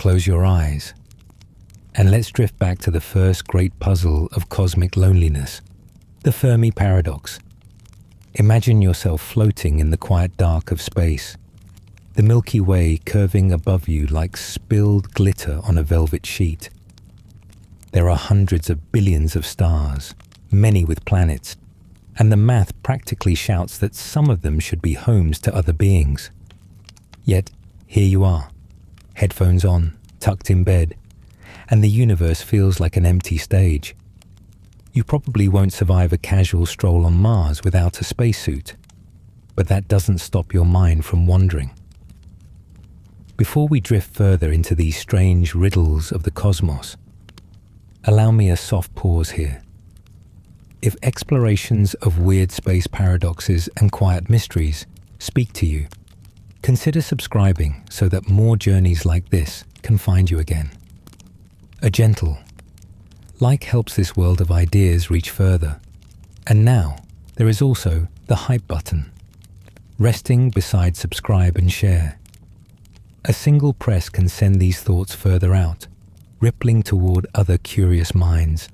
Close your eyes, and let's drift back to the first great puzzle of cosmic loneliness, the Fermi Paradox. Imagine yourself floating in the quiet dark of space, the Milky Way curving above you like spilled glitter on a velvet sheet. There are hundreds of billions of stars, many with planets, and the math practically shouts that some of them should be homes to other beings. Yet, here you are, headphones on, tucked in bed, and the universe feels like an empty stage. You probably won't survive a casual stroll on Mars without a spacesuit, but that doesn't stop your mind from wandering. Before we drift further into these strange riddles of the cosmos, allow me a soft pause here. If explorations of weird space paradoxes and quiet mysteries speak to you, consider subscribing so that more journeys like this can find you again. A gentle like helps this world of ideas reach further. And now, there is also the hype button, resting beside subscribe and share. A single press can send these thoughts further out, rippling toward other curious minds.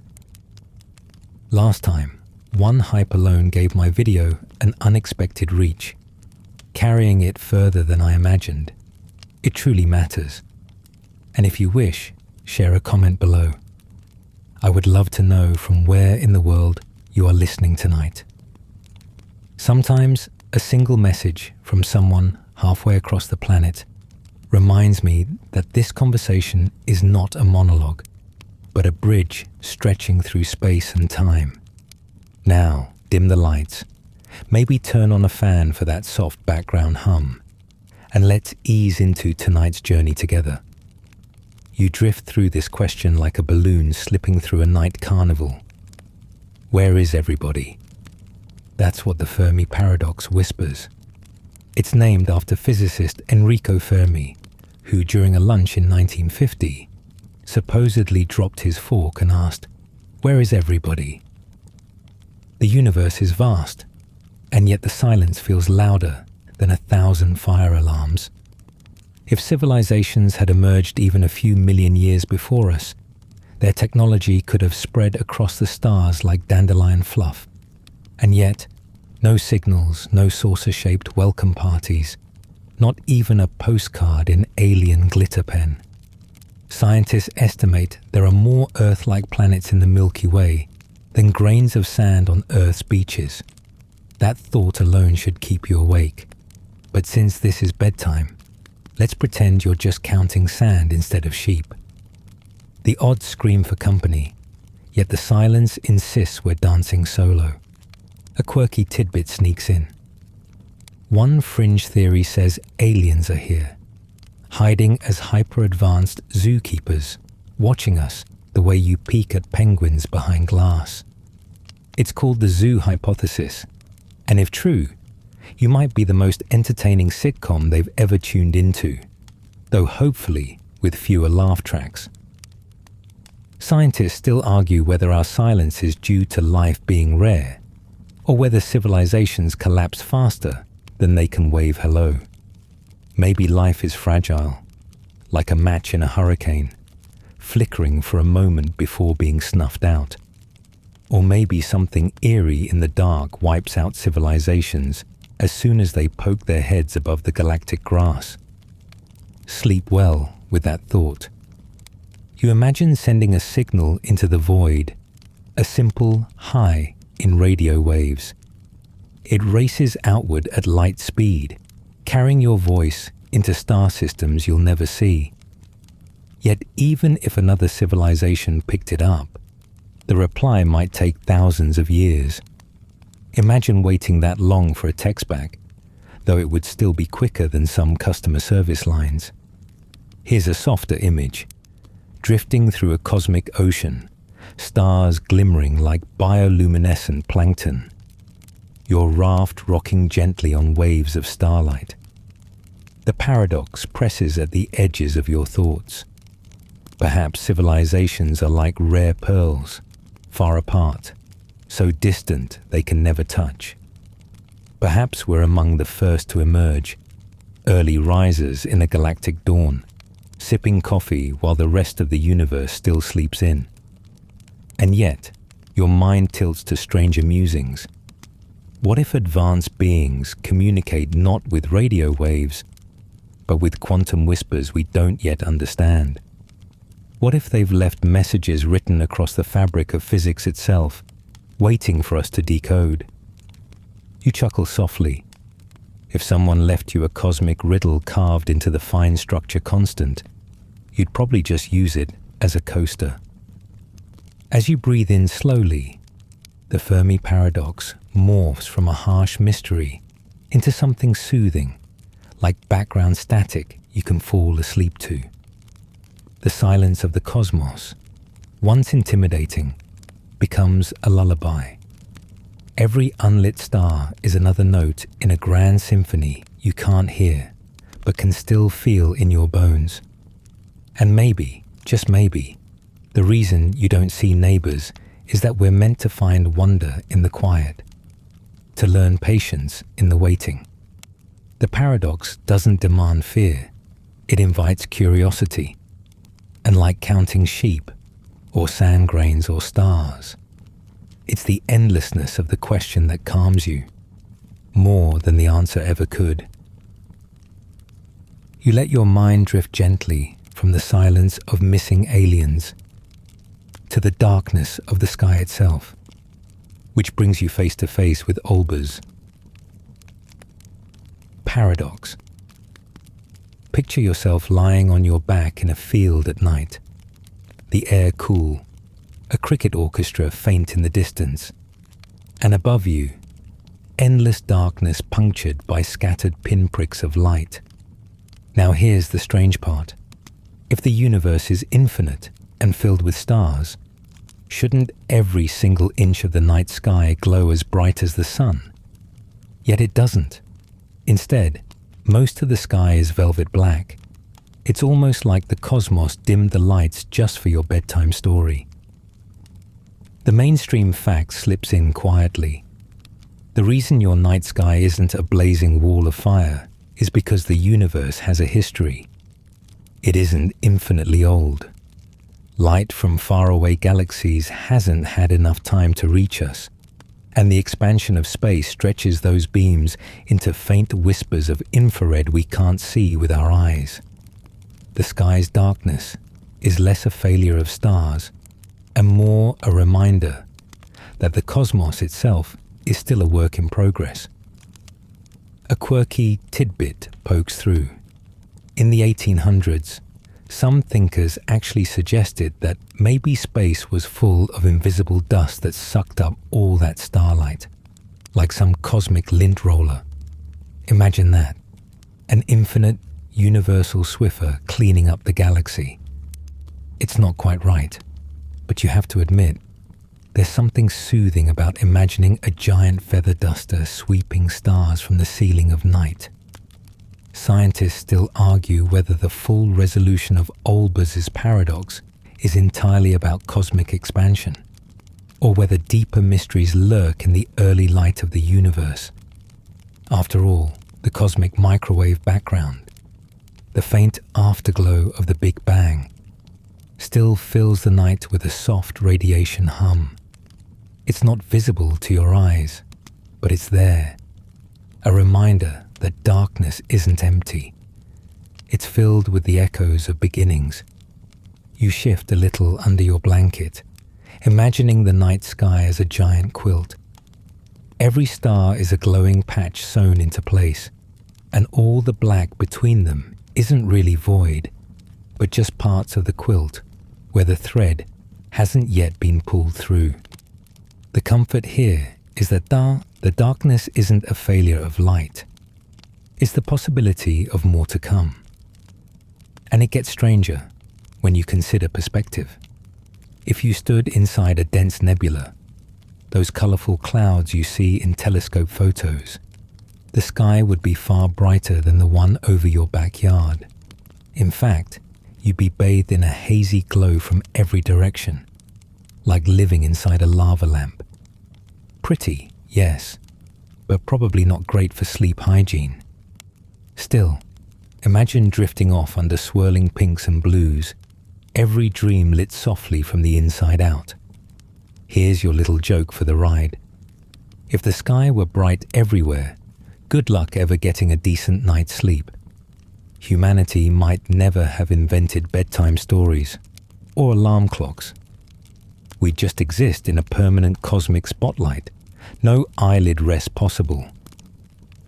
Last time, one hype alone gave my video an unexpected reach, carrying it further than I imagined. It truly matters. And if you wish, share a comment below. I would love to know from where in the world you are listening tonight. Sometimes a single message from someone halfway across the planet reminds me that this conversation is not a monologue, but a bridge stretching through space and time. Now, dim the lights, maybe turn on a fan for that soft background hum, and let's ease into tonight's journey together. You drift through this question like a balloon slipping through a night carnival. Where is everybody? That's what the Fermi Paradox whispers. It's named after physicist Enrico Fermi, who during a lunch in 1950 supposedly dropped his fork and asked, "Where is everybody?" The universe is vast, and yet the silence feels louder than 1,000 fire alarms. If civilizations had emerged even a few million years before us, their technology could have spread across the stars like dandelion fluff. And yet, no signals, no saucer-shaped welcome parties, not even a postcard in alien glitter pen. Scientists estimate there are more Earth-like planets in the Milky Way than grains of sand on Earth's beaches. That thought alone should keep you awake. But since this is bedtime, let's pretend you're just counting sand instead of sheep. The odds scream for company, yet the silence insists we're dancing solo. A quirky tidbit sneaks in. One fringe theory says aliens are here, hiding as hyper-advanced zookeepers, watching us the way you peek at penguins behind glass. It's called the zoo hypothesis, and if true, you might be the most entertaining sitcom they've ever tuned into, though hopefully with fewer laugh tracks. Scientists still argue whether our silence is due to life being rare, or whether civilizations collapse faster than they can wave hello. Maybe life is fragile, like a match in a hurricane, flickering for a moment before being snuffed out. Or maybe something eerie in the dark wipes out civilizations as soon as they poke their heads above the galactic grass. Sleep well with that thought. You imagine sending a signal into the void, a simple hi in radio waves. It races outward at light speed, carrying your voice into star systems you'll never see. Yet even if another civilization picked it up, the reply might take thousands of years. Imagine waiting that long for a text back, though it would still be quicker than some customer service lines. Here's a softer image. Drifting through a cosmic ocean, stars glimmering like bioluminescent plankton. Your raft rocking gently on waves of starlight. The paradox presses at the edges of your thoughts. Perhaps civilizations are like rare pearls, far apart, so distant they can never touch. Perhaps we're among the first to emerge, early risers in a galactic dawn, sipping coffee while the rest of the universe still sleeps in. And yet, your mind tilts to stranger musings. What if advanced beings communicate not with radio waves, but with quantum whispers we don't yet understand? What if they've left messages written across the fabric of physics itself, waiting for us to decode? You chuckle softly. If someone left you a cosmic riddle carved into the fine structure constant, you'd probably just use it as a coaster. As you breathe in slowly, the Fermi Paradox morphs from a harsh mystery into something soothing, like background static you can fall asleep to. The silence of the cosmos, once intimidating, becomes a lullaby. Every unlit star is another note in a grand symphony you can't hear, but can still feel in your bones. And maybe, just maybe, the reason you don't see neighbors is that we're meant to find wonder in the quiet, to learn patience in the waiting. The paradox doesn't demand fear, it invites curiosity. And like counting sheep, or sand grains or stars, it's the endlessness of the question that calms you, more than the answer ever could. You let your mind drift gently from the silence of missing aliens to the darkness of the sky itself, which brings you face to face with Olbers Paradox. Picture yourself lying on your back in a field at night, the air cool, a cricket orchestra faint in the distance, and above you, endless darkness punctured by scattered pinpricks of light. Now here's the strange part. If the universe is infinite and filled with stars, shouldn't every single inch of the night sky glow as bright as the sun? Yet it doesn't. Instead, most of the sky is velvet black. It's almost like the cosmos dimmed the lights just for your bedtime story. The mainstream fact slips in quietly. The reason your night sky isn't a blazing wall of fire is because the universe has a history. It isn't infinitely old. Light from faraway galaxies hasn't had enough time to reach us, and the expansion of space stretches those beams into faint whispers of infrared we can't see with our eyes. The sky's darkness is less a failure of stars and more a reminder that the cosmos itself is still a work in progress. A quirky tidbit pokes through. In the 1800s, some thinkers actually suggested that maybe space was full of invisible dust that sucked up all that starlight, like some cosmic lint roller. Imagine that, an infinite, universal Swiffer cleaning up the galaxy. It's not quite right, but you have to admit, there's something soothing about imagining a giant feather duster sweeping stars from the ceiling of night. Scientists still argue whether the full resolution of Olbers' paradox is entirely about cosmic expansion, or whether deeper mysteries lurk in the early light of the universe. After all, the cosmic microwave background, the faint afterglow of the Big Bang, still fills the night with a soft radiation hum. It's not visible to your eyes, but it's there, a reminder that darkness isn't empty. It's filled with the echoes of beginnings. You shift a little under your blanket, imagining the night sky as a giant quilt. Every star is a glowing patch sewn into place, and all the black between them isn't really void, but just parts of the quilt where the thread hasn't yet been pulled through. The comfort here is that the darkness isn't a failure of light. It's the possibility of more to come. And it gets stranger when you consider perspective. If you stood inside a dense nebula, those colorful clouds you see in telescope photos, the sky would be far brighter than the one over your backyard. In fact, you'd be bathed in a hazy glow from every direction, like living inside a lava lamp. Pretty, yes, but probably not great for sleep hygiene. Still, Imagine drifting off under swirling pinks and blues, every dream lit softly from the inside out. Here's your little joke for the ride. If the sky were bright everywhere, good luck ever getting a decent night's sleep. Humanity might never have invented bedtime stories or alarm clocks. We'd just exist in a permanent cosmic spotlight, no eyelid rest possible.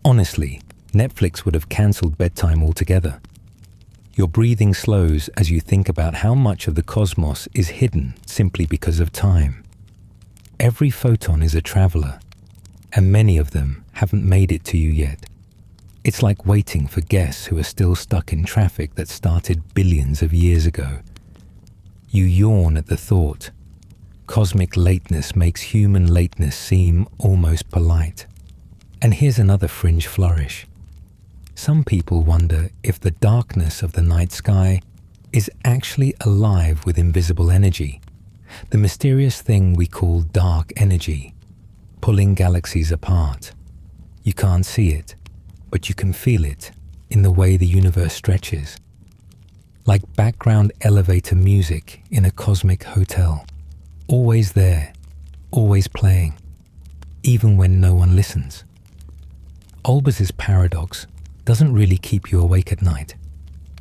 Honestly, Netflix would have cancelled bedtime altogether. Your breathing slows as you think about how much of the cosmos is hidden simply because of time. Every photon is a traveler, and many of them haven't made it to you yet. It's like waiting for guests who are still stuck in traffic that started billions of years ago. You yawn at the thought. Cosmic lateness makes human lateness seem almost polite. And here's another fringe flourish. Some people wonder if the darkness of the night sky is actually alive with invisible energy, the mysterious thing we call dark energy, pulling galaxies apart. You can't see it, but you can feel it in the way the universe stretches. Like background elevator music in a cosmic hotel. Always there, always playing, even when no one listens. Olbers' Paradox doesn't really keep you awake at night.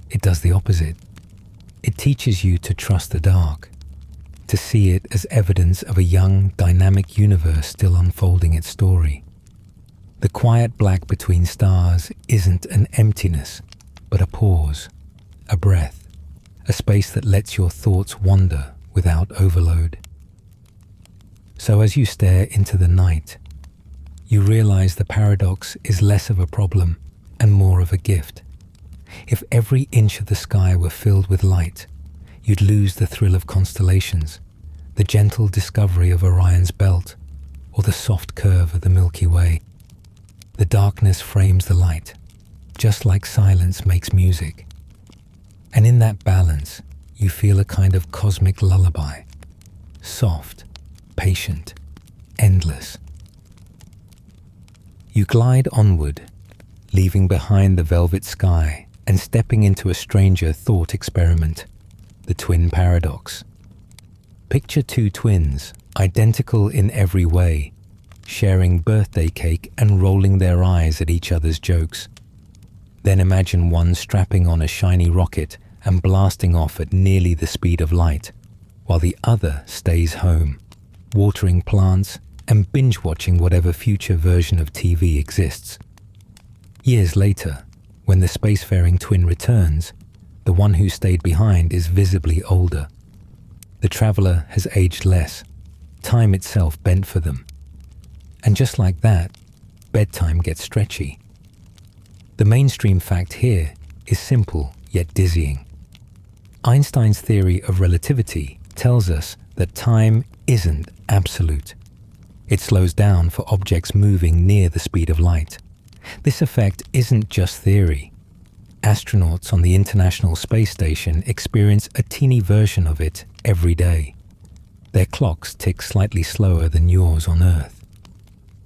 It does the opposite. It teaches you to trust the dark, to see it as evidence of a young, dynamic universe still unfolding its story. The quiet black between stars isn't an emptiness, but a pause, a breath, a space that lets your thoughts wander without overload. So as you stare into the night, you realize the paradox is less of a problem and more of a gift. If every inch of the sky were filled with light, you'd lose the thrill of constellations, the gentle discovery of Orion's belt, or the soft curve of the Milky Way. The darkness frames the light, just like silence makes music. And in that balance, you feel a kind of cosmic lullaby, soft, patient, endless. You glide onward, leaving behind the velvet sky and stepping into a stranger thought experiment, the twin paradox. Picture two twins, identical in every way, sharing birthday cake and rolling their eyes at each other's jokes. Then imagine one strapping on a shiny rocket and blasting off at nearly the speed of light, while the other stays home, watering plants and binge-watching whatever future version of TV exists. Years later, when the spacefaring twin returns, the one who stayed behind is visibly older. The traveler has aged less, time itself bent for them. And just like that, bedtime gets stretchy. The mainstream fact here is simple yet dizzying. Einstein's theory of relativity tells us that time isn't absolute. It slows down for objects moving near the speed of light. This effect isn't just theory. Astronauts on the International Space Station experience a teeny version of it every day. Their clocks tick slightly slower than yours on Earth.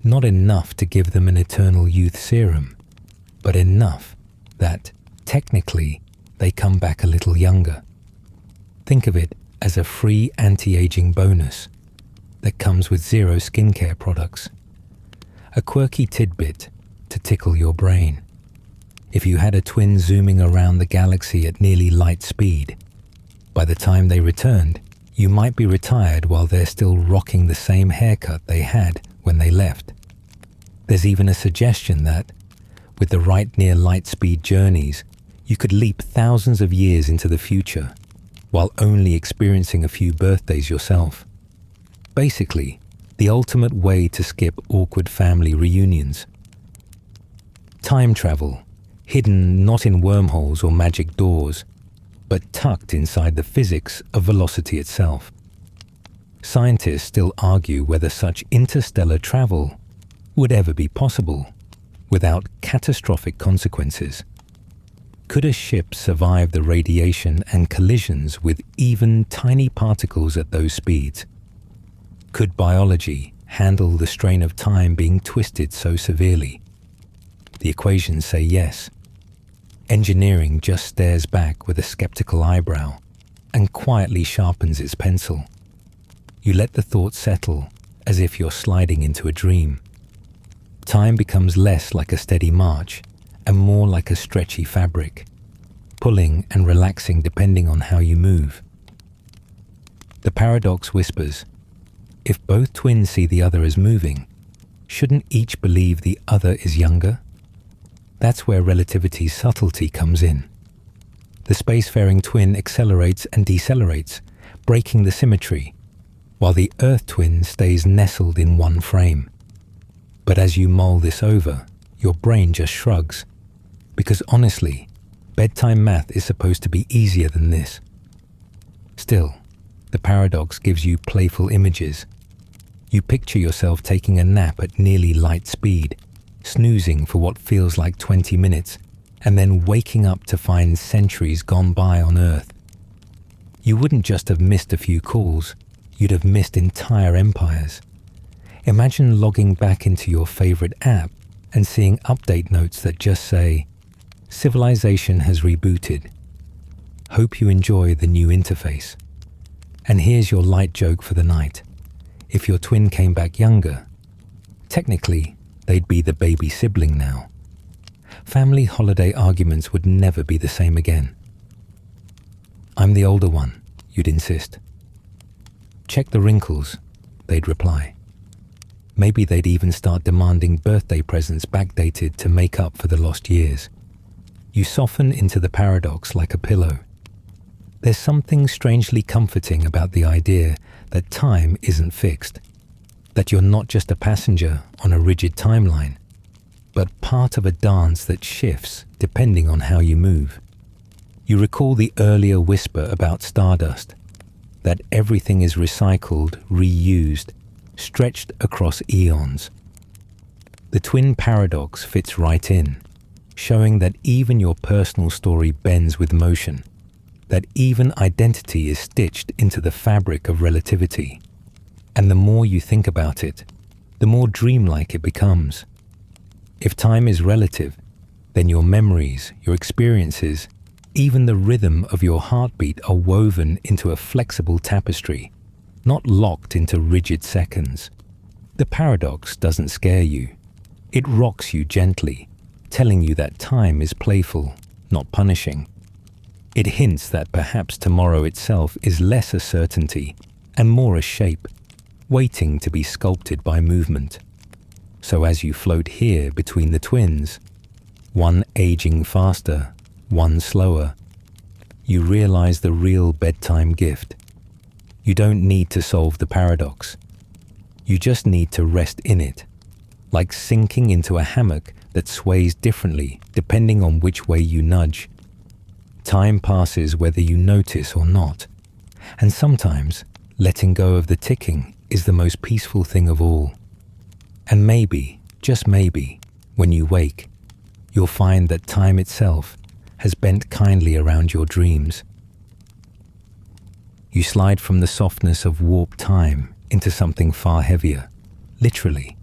Not enough to give them an eternal youth serum, but enough that, technically, they come back a little younger. Think of it as a free anti-aging bonus that comes with 0 skincare products. A quirky tidbit to tickle your brain. If you had a twin zooming around the galaxy at nearly light speed, by the time they returned, you might be retired while they're still rocking the same haircut they had when they left. There's even a suggestion that, with the right near light speed journeys, you could leap thousands of years into the future, while only experiencing a few birthdays yourself. Basically, the ultimate way to skip awkward family reunions. Time travel, hidden not in wormholes or magic doors, but tucked inside the physics of velocity itself. Scientists still argue whether such interstellar travel would ever be possible without catastrophic consequences. Could a ship survive the radiation and collisions with even tiny particles at those speeds? Could biology handle the strain of time being twisted so severely? The equations say yes. Engineering just stares back with a skeptical eyebrow and quietly sharpens its pencil. You let the thought settle as if you're sliding into a dream. Time becomes less like a steady march and more like a stretchy fabric, pulling and relaxing depending on how you move. The paradox whispers, if both twins see the other as moving, shouldn't each believe the other is younger? That's where relativity's subtlety comes in. The spacefaring twin accelerates and decelerates, breaking the symmetry, while the Earth twin stays nestled in one frame. But as you mull this over, your brain just shrugs, because honestly, bedtime math is supposed to be easier than this. Still, the paradox gives you playful images. You picture yourself taking a nap at nearly light speed, snoozing for what feels like 20 minutes, and then waking up to find centuries gone by on Earth. You wouldn't just have missed a few calls, you'd have missed entire empires. Imagine logging back into your favorite app and seeing update notes that just say, "Civilization has rebooted. Hope you enjoy the new interface." And here's your light joke for the night. If your twin came back younger, technically, they'd be the baby sibling now. Family holiday arguments would never be the same again. "I'm the older one," you'd insist. "Check the wrinkles," they'd reply. Maybe they'd even start demanding birthday presents backdated to make up for the lost years. You soften into the paradox like a pillow. There's something strangely comforting about the idea that time isn't fixed, that you're not just a passenger on a rigid timeline, but part of a dance that shifts depending on how you move. You recall the earlier whisper about stardust, that everything is recycled, reused, stretched across eons. The twin paradox fits right in, showing that even your personal story bends with motion, that even identity is stitched into the fabric of relativity. And the more you think about it, the more dreamlike it becomes. If time is relative, then your memories, your experiences, even the rhythm of your heartbeat are woven into a flexible tapestry, not locked into rigid seconds. The paradox doesn't scare you. It rocks you gently, telling you that time is playful, not punishing. It hints that perhaps tomorrow itself is less a certainty and more a shape, waiting to be sculpted by movement. So as you float here between the twins, one aging faster, one slower, you realize the real bedtime gift. You don't need to solve the paradox. You just need to rest in it, like sinking into a hammock that sways differently depending on which way you nudge. Time passes whether you notice or not, and sometimes letting go of the ticking is the most peaceful thing of all. And maybe, just maybe, when you wake, you'll find that time itself has bent kindly around your dreams. You slide from the softness of warped time into something far heavier, literally.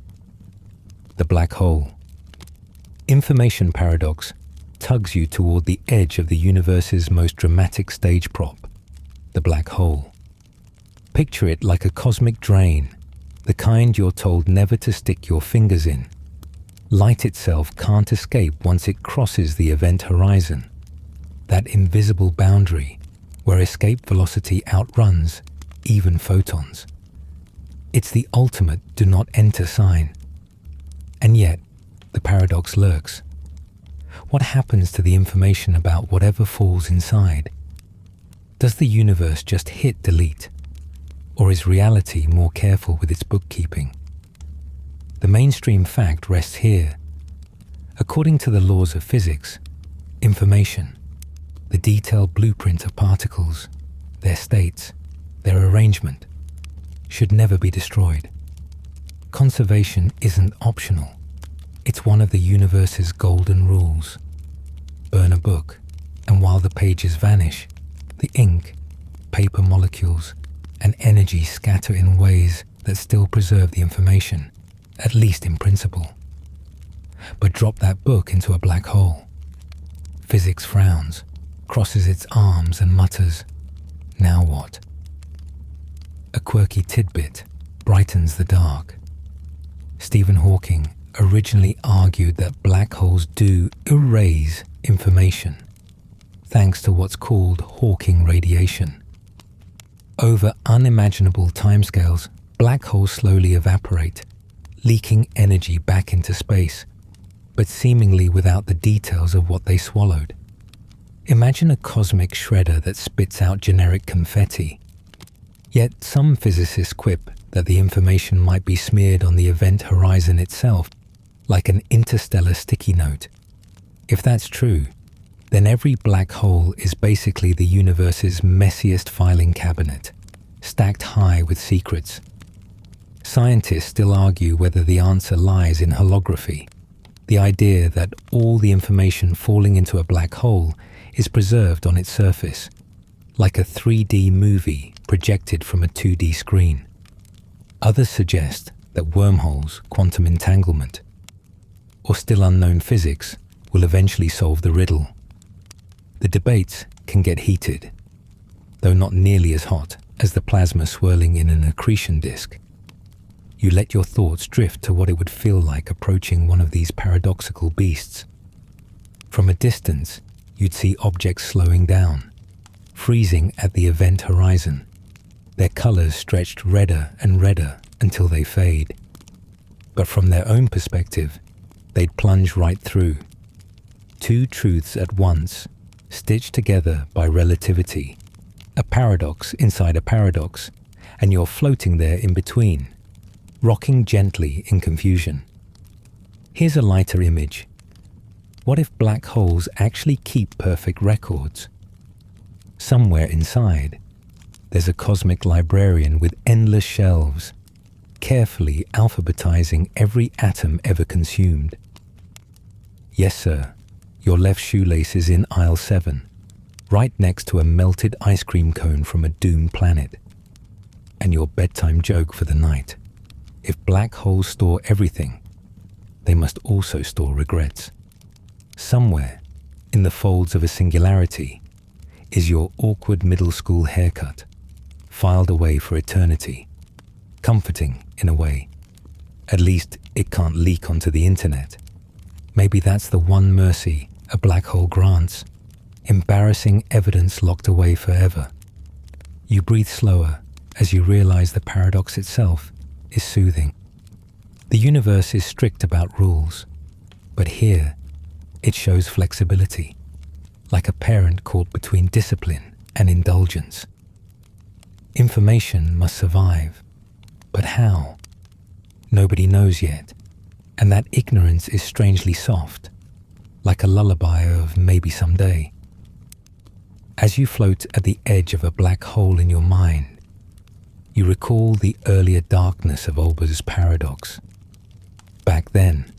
The black hole. Information paradox tugs you toward the edge of the universe's most dramatic stage prop, the black hole. Picture it like a cosmic drain, the kind you're told never to stick your fingers in. Light itself can't escape once it crosses the event horizon, that invisible boundary where escape velocity outruns even photons. It's the ultimate do not enter sign. And yet, the paradox lurks. What happens to the information about whatever falls inside? Does the universe just hit delete? Or is reality more careful with its bookkeeping? The mainstream fact rests here. According to the laws of physics, information, the detailed blueprint of particles, their states, their arrangement, should never be destroyed. Conservation isn't optional. It's one of the universe's golden rules. Burn a book, and while the pages vanish, the ink, paper molecules, and energy scatter in ways that still preserve the information, at least in principle. But drop that book into a black hole. Physics frowns, crosses its arms and mutters, "Now what?" A quirky tidbit brightens the dark. Stephen Hawking originally argued that black holes do erase information, thanks to what's called Hawking radiation. Over unimaginable timescales, black holes slowly evaporate, leaking energy back into space, but seemingly without the details of what they swallowed. Imagine a cosmic shredder that spits out generic confetti. Yet some physicists quip that the information might be smeared on the event horizon itself, like an interstellar sticky note. If that's true, then every black hole is basically the universe's messiest filing cabinet, stacked high with secrets. Scientists still argue whether the answer lies in holography, the idea that all the information falling into a black hole is preserved on its surface, like a 3D movie projected from a 2D screen. Others suggest that wormholes, quantum entanglement, or still unknown physics will eventually solve the riddle. The debates can get heated, though not nearly as hot as the plasma swirling in an accretion disk. You let your thoughts drift to what it would feel like approaching one of these paradoxical beasts. From a distance, you'd see objects slowing down, freezing at the event horizon, their colors stretched redder and redder until they fade. But from their own perspective, they'd plunge right through. Two truths at once, stitched together by relativity, a paradox inside a paradox, and you're floating there in between, rocking gently in confusion. Here's a lighter image. What if black holes actually keep perfect records? Somewhere inside, there's a cosmic librarian with endless shelves, carefully alphabetizing every atom ever consumed. Yes, sir, your left shoelace is in aisle 7, right next to a melted ice cream cone from a doomed planet. And your bedtime joke for the night. If black holes store everything, they must also store regrets. Somewhere, in the folds of a singularity, is your awkward middle school haircut, filed away for eternity. Comforting, in a way. At least it can't leak onto the internet. Maybe that's the one mercy a black hole grants. Embarrassing evidence locked away forever. You breathe slower as you realize the paradox itself is soothing. The universe is strict about rules, but here it shows flexibility, like a parent caught between discipline and indulgence. Information must survive, but how? Nobody knows yet, and that ignorance is strangely soft, like a lullaby of maybe someday. As you float at the edge of a black hole in your mind, you recall the earlier darkness of Olbers Paradox. Back then,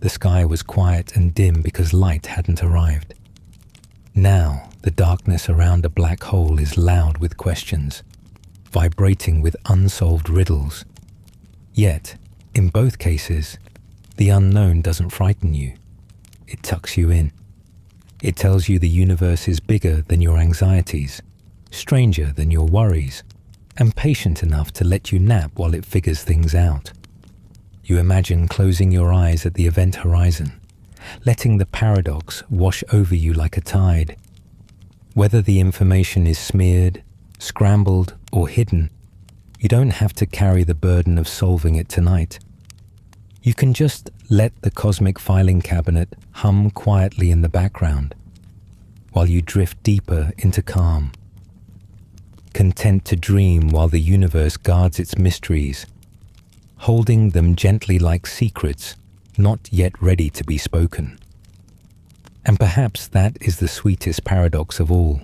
the sky was quiet and dim because light hadn't arrived. Now, the darkness around a black hole is loud with questions, vibrating with unsolved riddles. Yet, in both cases, the unknown doesn't frighten you. It tucks you in. It tells you the universe is bigger than your anxieties, stranger than your worries, and patient enough to let you nap while it figures things out. You imagine closing your eyes at the event horizon, letting the paradox wash over you like a tide. Whether the information is smeared, scrambled, or hidden, you don't have to carry the burden of solving it tonight. You can just let the cosmic filing cabinet hum quietly in the background while you drift deeper into calm, content to dream while the universe guards its mysteries, holding them gently like secrets not yet ready to be spoken. And perhaps that is the sweetest paradox of all,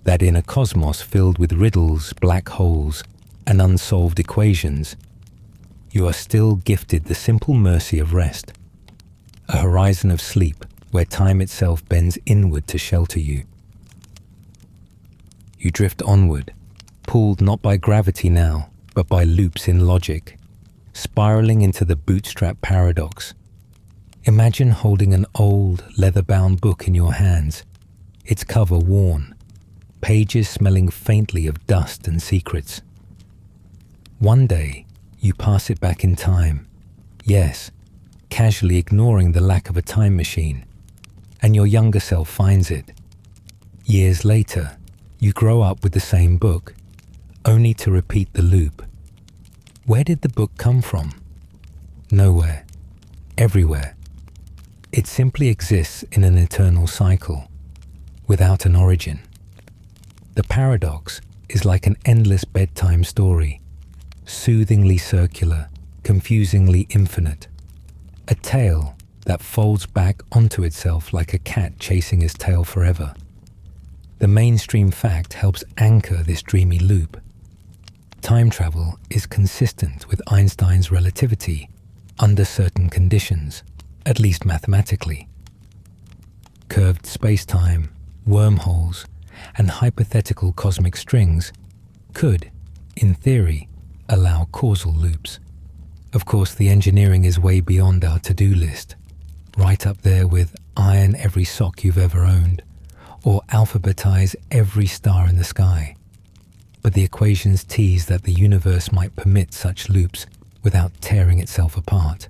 that in a cosmos filled with riddles, black holes, and unsolved equations, you are still gifted the simple mercy of rest, a horizon of sleep where time itself bends inward to shelter you. You drift onward, pulled not by gravity now, but by loops in logic, spiraling into the Bootstrap Paradox. Imagine holding an old, leather-bound book in your hands, its cover worn, pages smelling faintly of dust and secrets. One day, you pass it back in time, yes, casually ignoring the lack of a time machine, and your younger self finds it. Years later, you grow up with the same book, only to repeat the loop. Where did the book come from? Nowhere. Everywhere. It simply exists in an eternal cycle, without an origin. The paradox is like an endless bedtime story, soothingly circular, confusingly infinite. A tale that folds back onto itself like a cat chasing its tail forever. The mainstream fact helps anchor this dreamy loop. Time travel is consistent with Einstein's relativity under certain conditions, at least mathematically. Curved space-time, wormholes, and hypothetical cosmic strings could, in theory, allow causal loops. Of course, the engineering is way beyond our to-do list, right up there with iron every sock you've ever owned, or alphabetize every star in the sky. But the equations tease that the universe might permit such loops without tearing itself apart,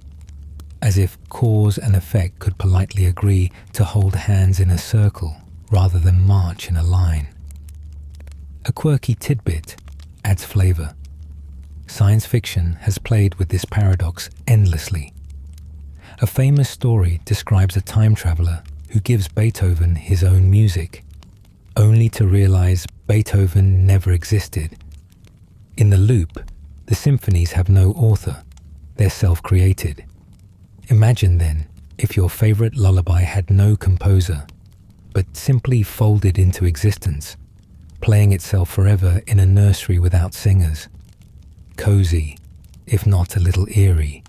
as if cause and effect could politely agree to hold hands in a circle rather than march in a line. A quirky tidbit adds flavor. Science fiction has played with this paradox endlessly. A famous story describes a time traveler who gives Beethoven his own music, only to realize Beethoven never existed. In the loop, the symphonies have no author, they're self-created. Imagine then if your favorite lullaby had no composer, but simply folded into existence, playing itself forever in a nursery without singers. Cozy, if not a little eerie,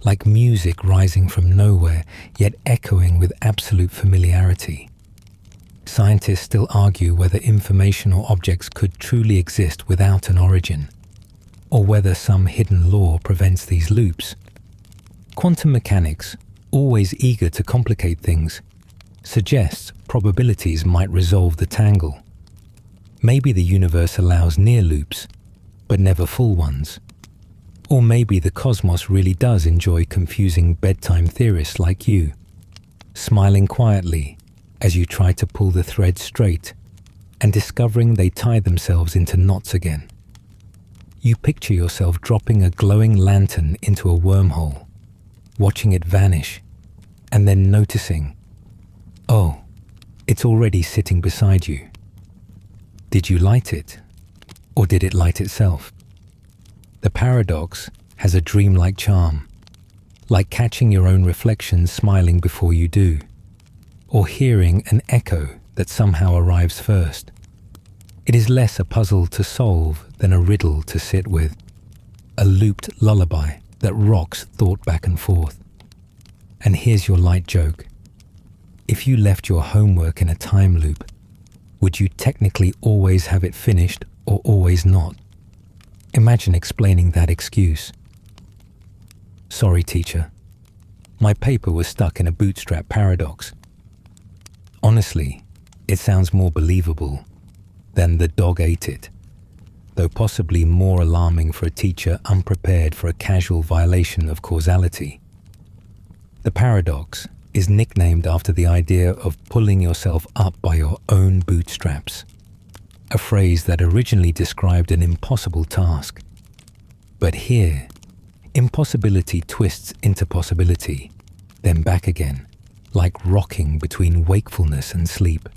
like music rising from nowhere, yet echoing with absolute familiarity. Scientists still argue whether information or objects could truly exist without an origin, or whether some hidden law prevents these loops. Quantum mechanics, always eager to complicate things, suggests probabilities might resolve the tangle. Maybe the universe allows near loops, but never full ones. Or maybe the cosmos really does enjoy confusing bedtime theorists like you, smiling quietly as you try to pull the thread straight and discovering they tie themselves into knots again. You picture yourself dropping a glowing lantern into a wormhole, watching it vanish, and then noticing, oh, it's already sitting beside you. Did you light it, or did it light itself? The paradox has a dreamlike charm, like catching your own reflection smiling before you do, or hearing an echo that somehow arrives first. It is less a puzzle to solve than a riddle to sit with, a looped lullaby that rocks thought back and forth. And here's your light joke. If you left your homework in a time loop, would you technically always have it finished or always not? Imagine explaining that excuse. Sorry, teacher. My paper was stuck in a Bootstrap Paradox. Honestly, it sounds more believable than the dog ate it, though possibly more alarming for a teacher unprepared for a casual violation of causality. The paradox is nicknamed after the idea of pulling yourself up by your own bootstraps, a phrase that originally described an impossible task. But here, impossibility twists into possibility, then back again, like rocking between wakefulness and sleep.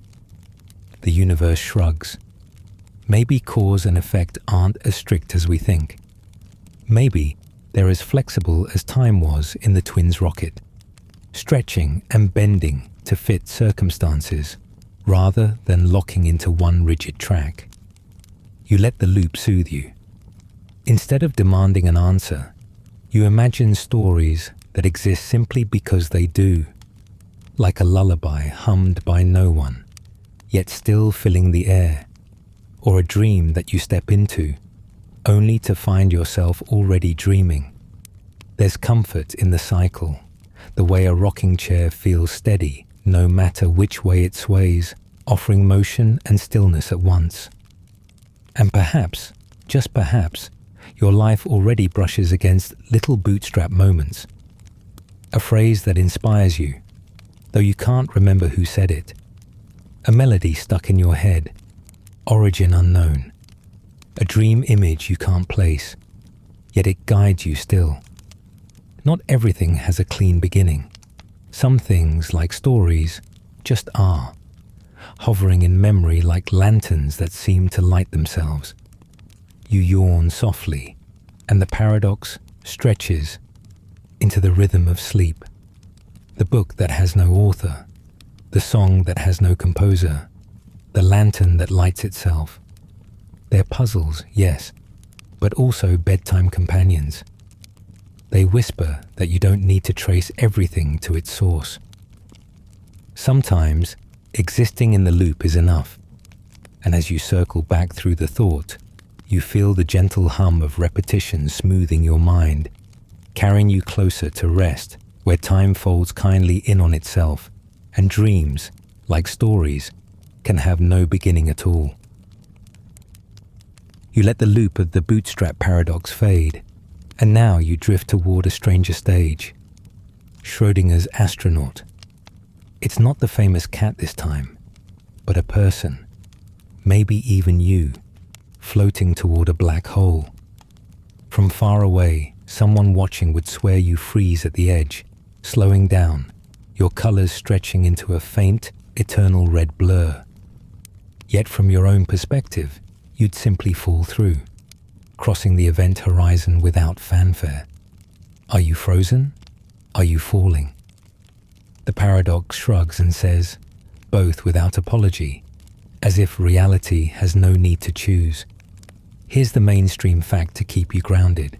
The universe shrugs. Maybe cause and effect aren't as strict as we think. Maybe they're as flexible as time was in the twins' rocket, stretching and bending to fit circumstances rather than locking into one rigid track. You let the loop soothe you. Instead of demanding an answer, you imagine stories that exist simply because they do, like a lullaby hummed by no one, yet still filling the air, or a dream that you step into, only to find yourself already dreaming. There's comfort in the cycle, The way a rocking chair feels steady, no matter which way it sways, offering motion and stillness at once. And perhaps, just perhaps, your life already brushes against little bootstrap moments. A phrase that inspires you, though you can't remember who said it. A melody stuck in your head, origin unknown. A dream image you can't place, yet it guides you still. Not everything has a clean beginning. Some things, like stories, just are, hovering in memory like lanterns that seem to light themselves. You yawn softly, and the paradox stretches into the rhythm of sleep. The book that has no author, the song that has no composer, the lantern that lights itself. They're puzzles, yes, but also bedtime companions. They whisper that you don't need to trace everything to its source. Sometimes, existing in the loop is enough, and as you circle back through the thought, you feel the gentle hum of repetition smoothing your mind, carrying you closer to rest, where time folds kindly in on itself, and dreams, like stories, can have no beginning at all. You let the loop of the Bootstrap Paradox fade, and now you drift toward a stranger stage. Schrödinger's Astronaut. It's not the famous cat this time, but a person, maybe even you, floating toward a black hole. From far away, someone watching would swear you freeze at the edge, slowing down, your colors stretching into a faint, eternal red blur. Yet from your own perspective, you'd simply fall through, crossing the event horizon without fanfare. Are you frozen? Are you falling? The paradox shrugs and says, both without apology, as if reality has no need to choose. Here's the mainstream fact to keep you grounded.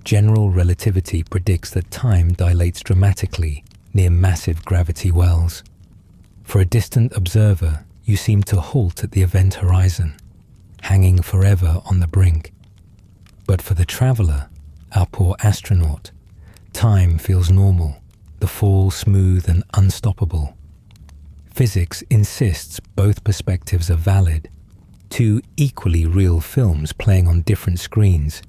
General relativity predicts that time dilates dramatically near massive gravity wells. For a distant observer, you seem to halt at the event horizon, hanging forever on the brink. But for the traveler, our poor astronaut, time feels normal, the fall smooth and unstoppable. Physics insists both perspectives are valid, two equally real films playing on different screens,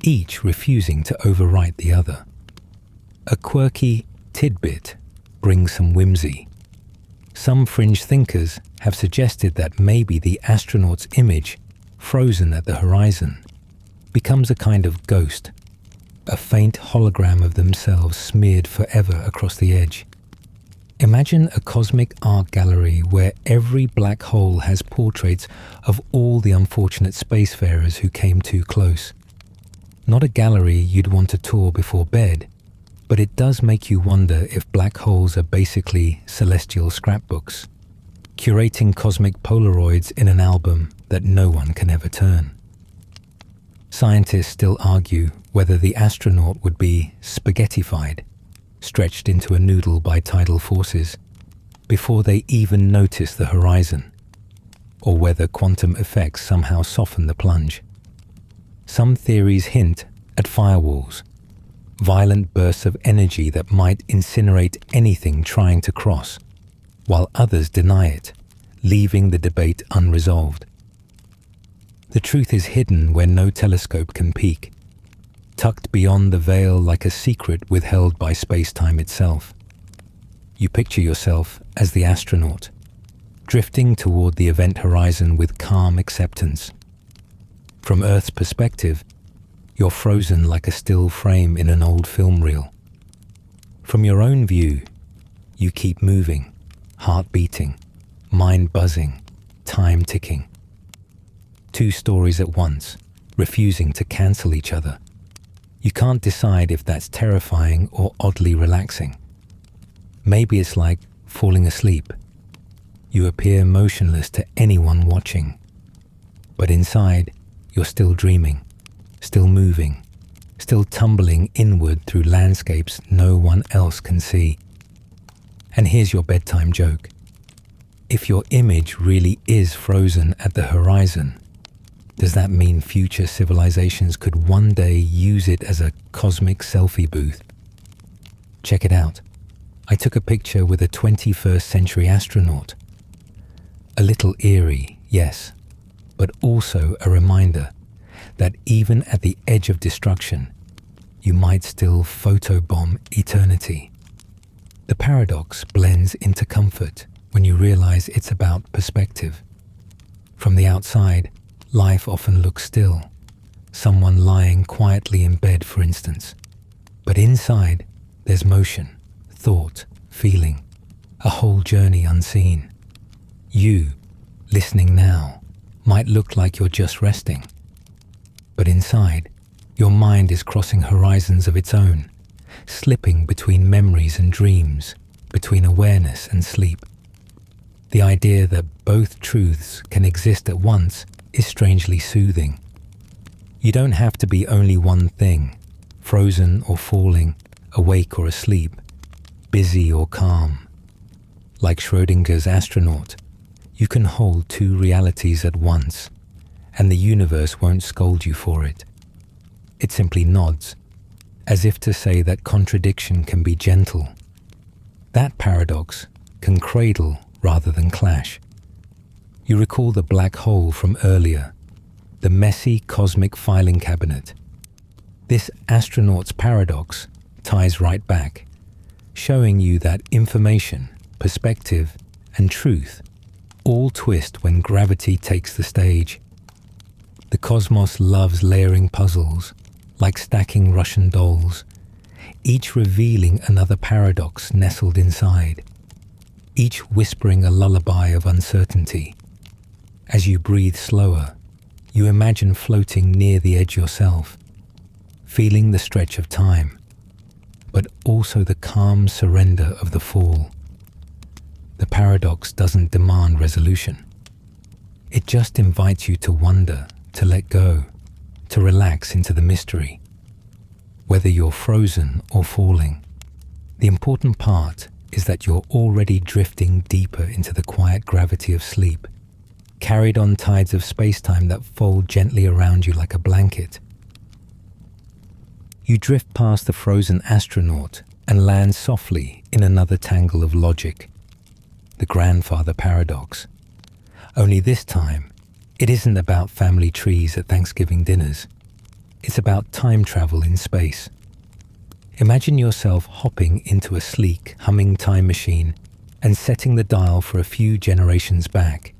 each refusing to overwrite the other. A quirky tidbit brings some whimsy. Some fringe thinkers have suggested that maybe the astronaut's image, frozen at the horizon, becomes a kind of ghost, a faint hologram of themselves smeared forever across the edge. Imagine a cosmic art gallery where every black hole has portraits of all the unfortunate spacefarers who came too close. Not a gallery you'd want to tour before bed, but it does make you wonder if black holes are basically celestial scrapbooks, curating cosmic Polaroids in an album that no one can ever turn. Scientists still argue whether the astronaut would be spaghettified, stretched into a noodle by tidal forces, before they even notice the horizon, or whether quantum effects somehow soften the plunge. Some theories hint at firewalls, violent bursts of energy that might incinerate anything trying to cross, while others deny it, leaving the debate unresolved. The truth is hidden where no telescope can peek, tucked beyond the veil like a secret withheld by space-time itself. You picture yourself as the astronaut, drifting toward the event horizon with calm acceptance. From Earth's perspective, you're frozen like a still frame in an old film reel. From your own view, you keep moving, heart beating, mind buzzing, time ticking. Two stories at once, refusing to cancel each other. You can't decide if that's terrifying or oddly relaxing. Maybe it's like falling asleep. You appear motionless to anyone watching, but inside, you're still dreaming, still moving, still tumbling inward through landscapes no one else can see. And here's your bedtime joke. If your image really is frozen at the horizon, does that mean future civilizations could one day use it as a cosmic selfie booth? Check it out. I took a picture with a 21st century astronaut. A little eerie, yes, but also a reminder that even at the edge of destruction, you might still photobomb eternity. The paradox blends into comfort when you realize it's about perspective. From the outside, life often looks still, someone lying quietly in bed, for instance. But inside, there's motion, thought, feeling, a whole journey unseen. You, listening now, might look like you're just resting. But inside, your mind is crossing horizons of its own, slipping between memories and dreams, between awareness and sleep. The idea that both truths can exist at once is strangely soothing. You don't have to be only one thing, frozen or falling, awake or asleep, busy or calm. Like Schrödinger's astronaut, you can hold two realities at once, and the universe won't scold you for it. It simply nods, as if to say that contradiction can be gentle. That paradox can cradle rather than clash. You recall the black hole from earlier, the messy cosmic filing cabinet. This astronaut's paradox ties right back, showing you that information, perspective, and truth all twist when gravity takes the stage. The cosmos loves layering puzzles, like stacking Russian dolls, each revealing another paradox nestled inside, each whispering a lullaby of uncertainty. As you breathe slower, you imagine floating near the edge yourself, feeling the stretch of time, but also the calm surrender of the fall. The paradox doesn't demand resolution. It just invites you to wonder, to let go, to relax into the mystery. Whether you're frozen or falling, the important part is that you're already drifting deeper into the quiet gravity of sleep, carried on tides of space-time that fold gently around you like a blanket. You drift past the frozen astronaut and land softly in another tangle of logic, the grandfather paradox. Only this time, it isn't about family trees at Thanksgiving dinners. It's about time travel in space. Imagine yourself hopping into a sleek, humming time machine and setting the dial for a few generations back.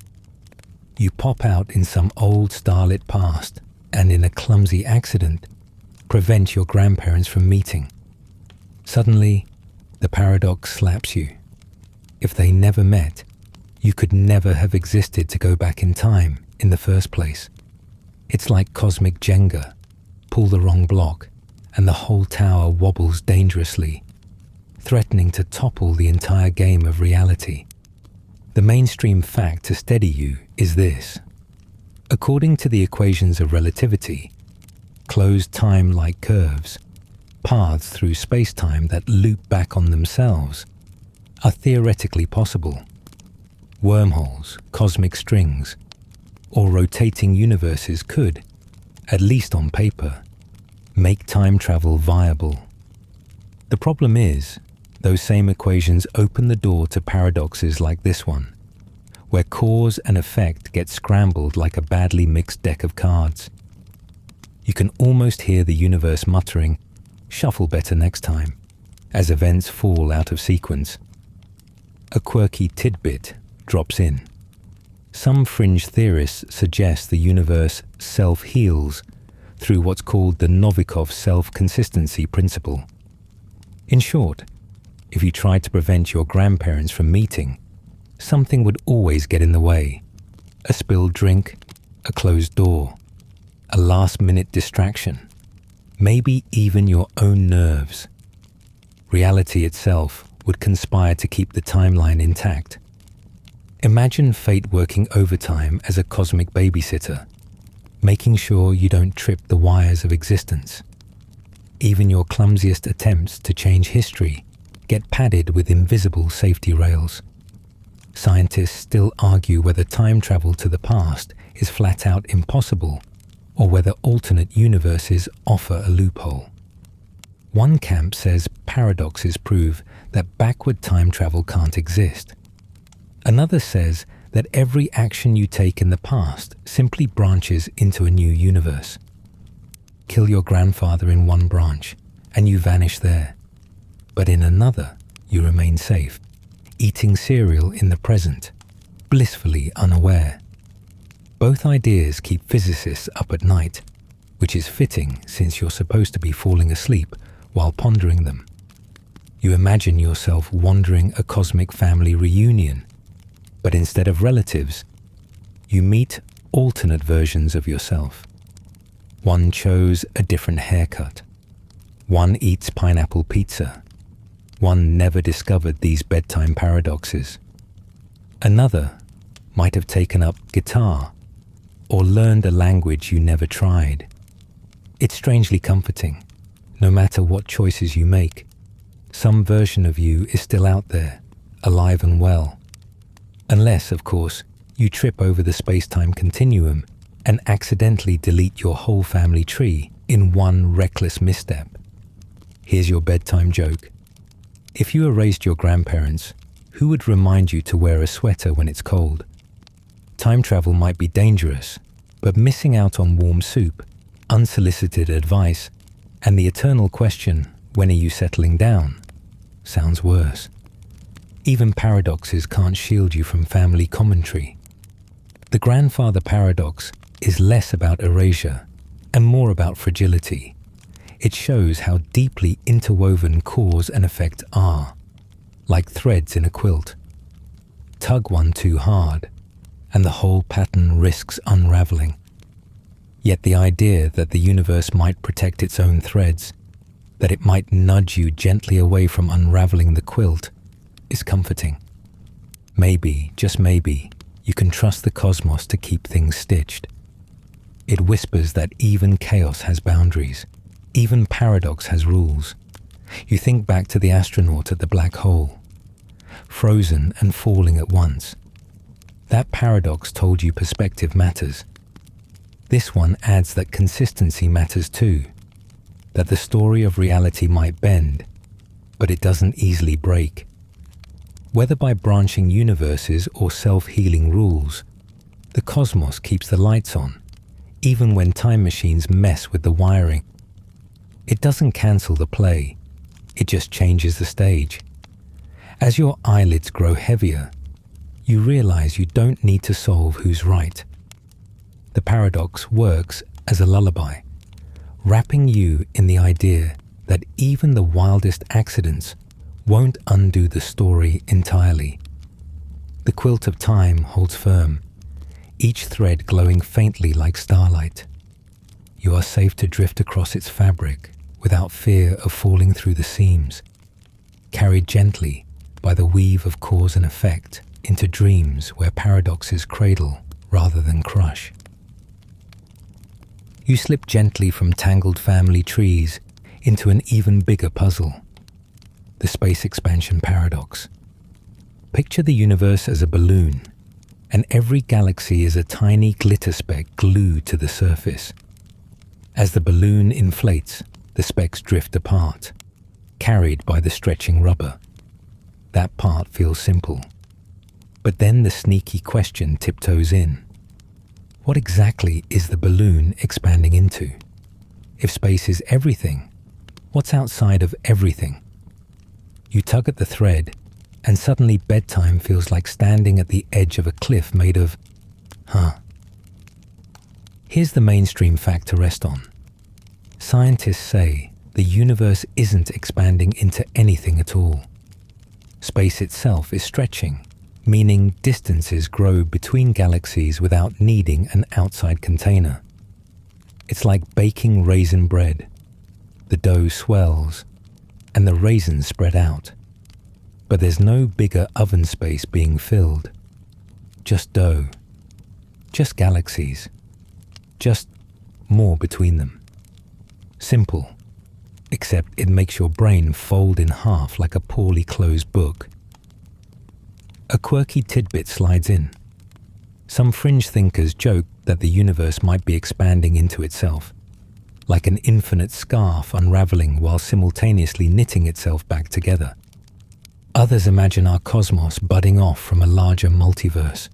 You pop out in some old starlit past and, in a clumsy accident, prevent your grandparents from meeting. Suddenly, the paradox slaps you. If they never met, you could never have existed to go back in time in the first place. It's like cosmic Jenga. Pull the wrong block, and the whole tower wobbles dangerously, threatening to topple the entire game of reality. The mainstream fact to steady you is this. According to the equations of relativity, closed time-like curves, paths through space-time that loop back on themselves, are theoretically possible. Wormholes, cosmic strings, or rotating universes could, at least on paper, make time travel viable. The problem is, those same equations open the door to paradoxes like this one, where cause and effect get scrambled like a badly mixed deck of cards. You can almost hear the universe muttering, "Shuffle better next time," as events fall out of sequence. A quirky tidbit drops in. Some fringe theorists suggest the universe self-heals through what's called the Novikov self-consistency principle. In short, if you tried to prevent your grandparents from meeting, something would always get in the way. A spilled drink, a closed door, a last-minute distraction, maybe even your own nerves. Reality itself would conspire to keep the timeline intact. Imagine fate working overtime as a cosmic babysitter, making sure you don't trip the wires of existence. Even your clumsiest attempts to change history get padded with invisible safety rails. Scientists still argue whether time travel to the past is flat out impossible or whether alternate universes offer a loophole. One camp says paradoxes prove that backward time travel can't exist. Another says that every action you take in the past simply branches into a new universe. Kill your grandfather in one branch, and you vanish there. But in another, you remain safe, eating cereal in the present, blissfully unaware. Both ideas keep physicists up at night, which is fitting since you're supposed to be falling asleep while pondering them. You imagine yourself wandering a cosmic family reunion, but instead of relatives, you meet alternate versions of yourself. One chose a different haircut. One eats pineapple pizza. One never discovered these bedtime paradoxes. Another might have taken up guitar or learned a language you never tried. It's strangely comforting. No matter what choices you make, some version of you is still out there, alive and well. Unless, of course, you trip over the space-time continuum and accidentally delete your whole family tree in one reckless misstep. Here's your bedtime joke. If you erased your grandparents, who would remind you to wear a sweater when it's cold? Time travel might be dangerous, but missing out on warm soup, unsolicited advice, and the eternal question, when are you settling down, sounds worse. Even paradoxes can't shield you from family commentary. The grandfather paradox is less about erasure and more about fragility. It shows how deeply interwoven cause and effect are, like threads in a quilt. Tug one too hard, and the whole pattern risks unraveling. Yet the idea that the universe might protect its own threads, that it might nudge you gently away from unraveling the quilt, is comforting. Maybe, just maybe, you can trust the cosmos to keep things stitched. It whispers that even chaos has boundaries, even paradox has rules. You think back to the astronaut at the black hole, frozen and falling at once. That paradox told you perspective matters. This one adds that consistency matters too, that the story of reality might bend, but it doesn't easily break. Whether by branching universes or self-healing rules, the cosmos keeps the lights on, even when time machines mess with the wiring. It doesn't cancel the play, it just changes the stage. As your eyelids grow heavier, you realize you don't need to solve who's right. The paradox works as a lullaby, wrapping you in the idea that even the wildest accidents won't undo the story entirely. The quilt of time holds firm, each thread glowing faintly like starlight. You are safe to drift across its fabric without fear of falling through the seams, carried gently by the weave of cause and effect into dreams where paradoxes cradle rather than crush. You slip gently from tangled family trees into an even bigger puzzle, the space expansion paradox. Picture the universe as a balloon, and every galaxy is a tiny glitter speck glued to the surface. As the balloon inflates, the specks drift apart, carried by the stretching rubber. That part feels simple. But then the sneaky question tiptoes in. What exactly is the balloon expanding into? If space is everything, what's outside of everything? You tug at the thread, and suddenly bedtime feels like standing at the edge of a cliff made of, Here's the mainstream fact to rest on. Scientists say the universe isn't expanding into anything at all. Space itself is stretching, meaning distances grow between galaxies without needing an outside container. It's like baking raisin bread. The dough swells, and the raisins spread out. But there's no bigger oven space being filled. Just dough. Just galaxies. Just more between them. Simple, except it makes your brain fold in half like a poorly closed book. A quirky tidbit slides in. Some fringe thinkers joke that the universe might be expanding into itself. like an infinite scarf unraveling while simultaneously knitting itself back together. Others imagine our cosmos budding off from a larger multiverse,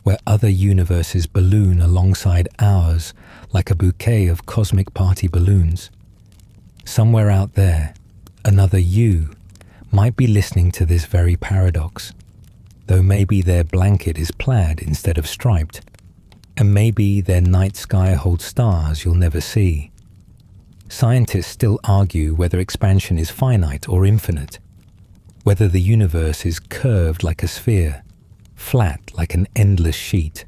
where other universes balloon alongside ours like a bouquet of cosmic party balloons. Somewhere out there, another you might be listening to this very paradox, though maybe their blanket is plaid instead of striped, and maybe their night sky holds stars you'll never see. Scientists still argue whether expansion is finite or infinite, whether the universe is curved like a sphere, flat like an endless sheet,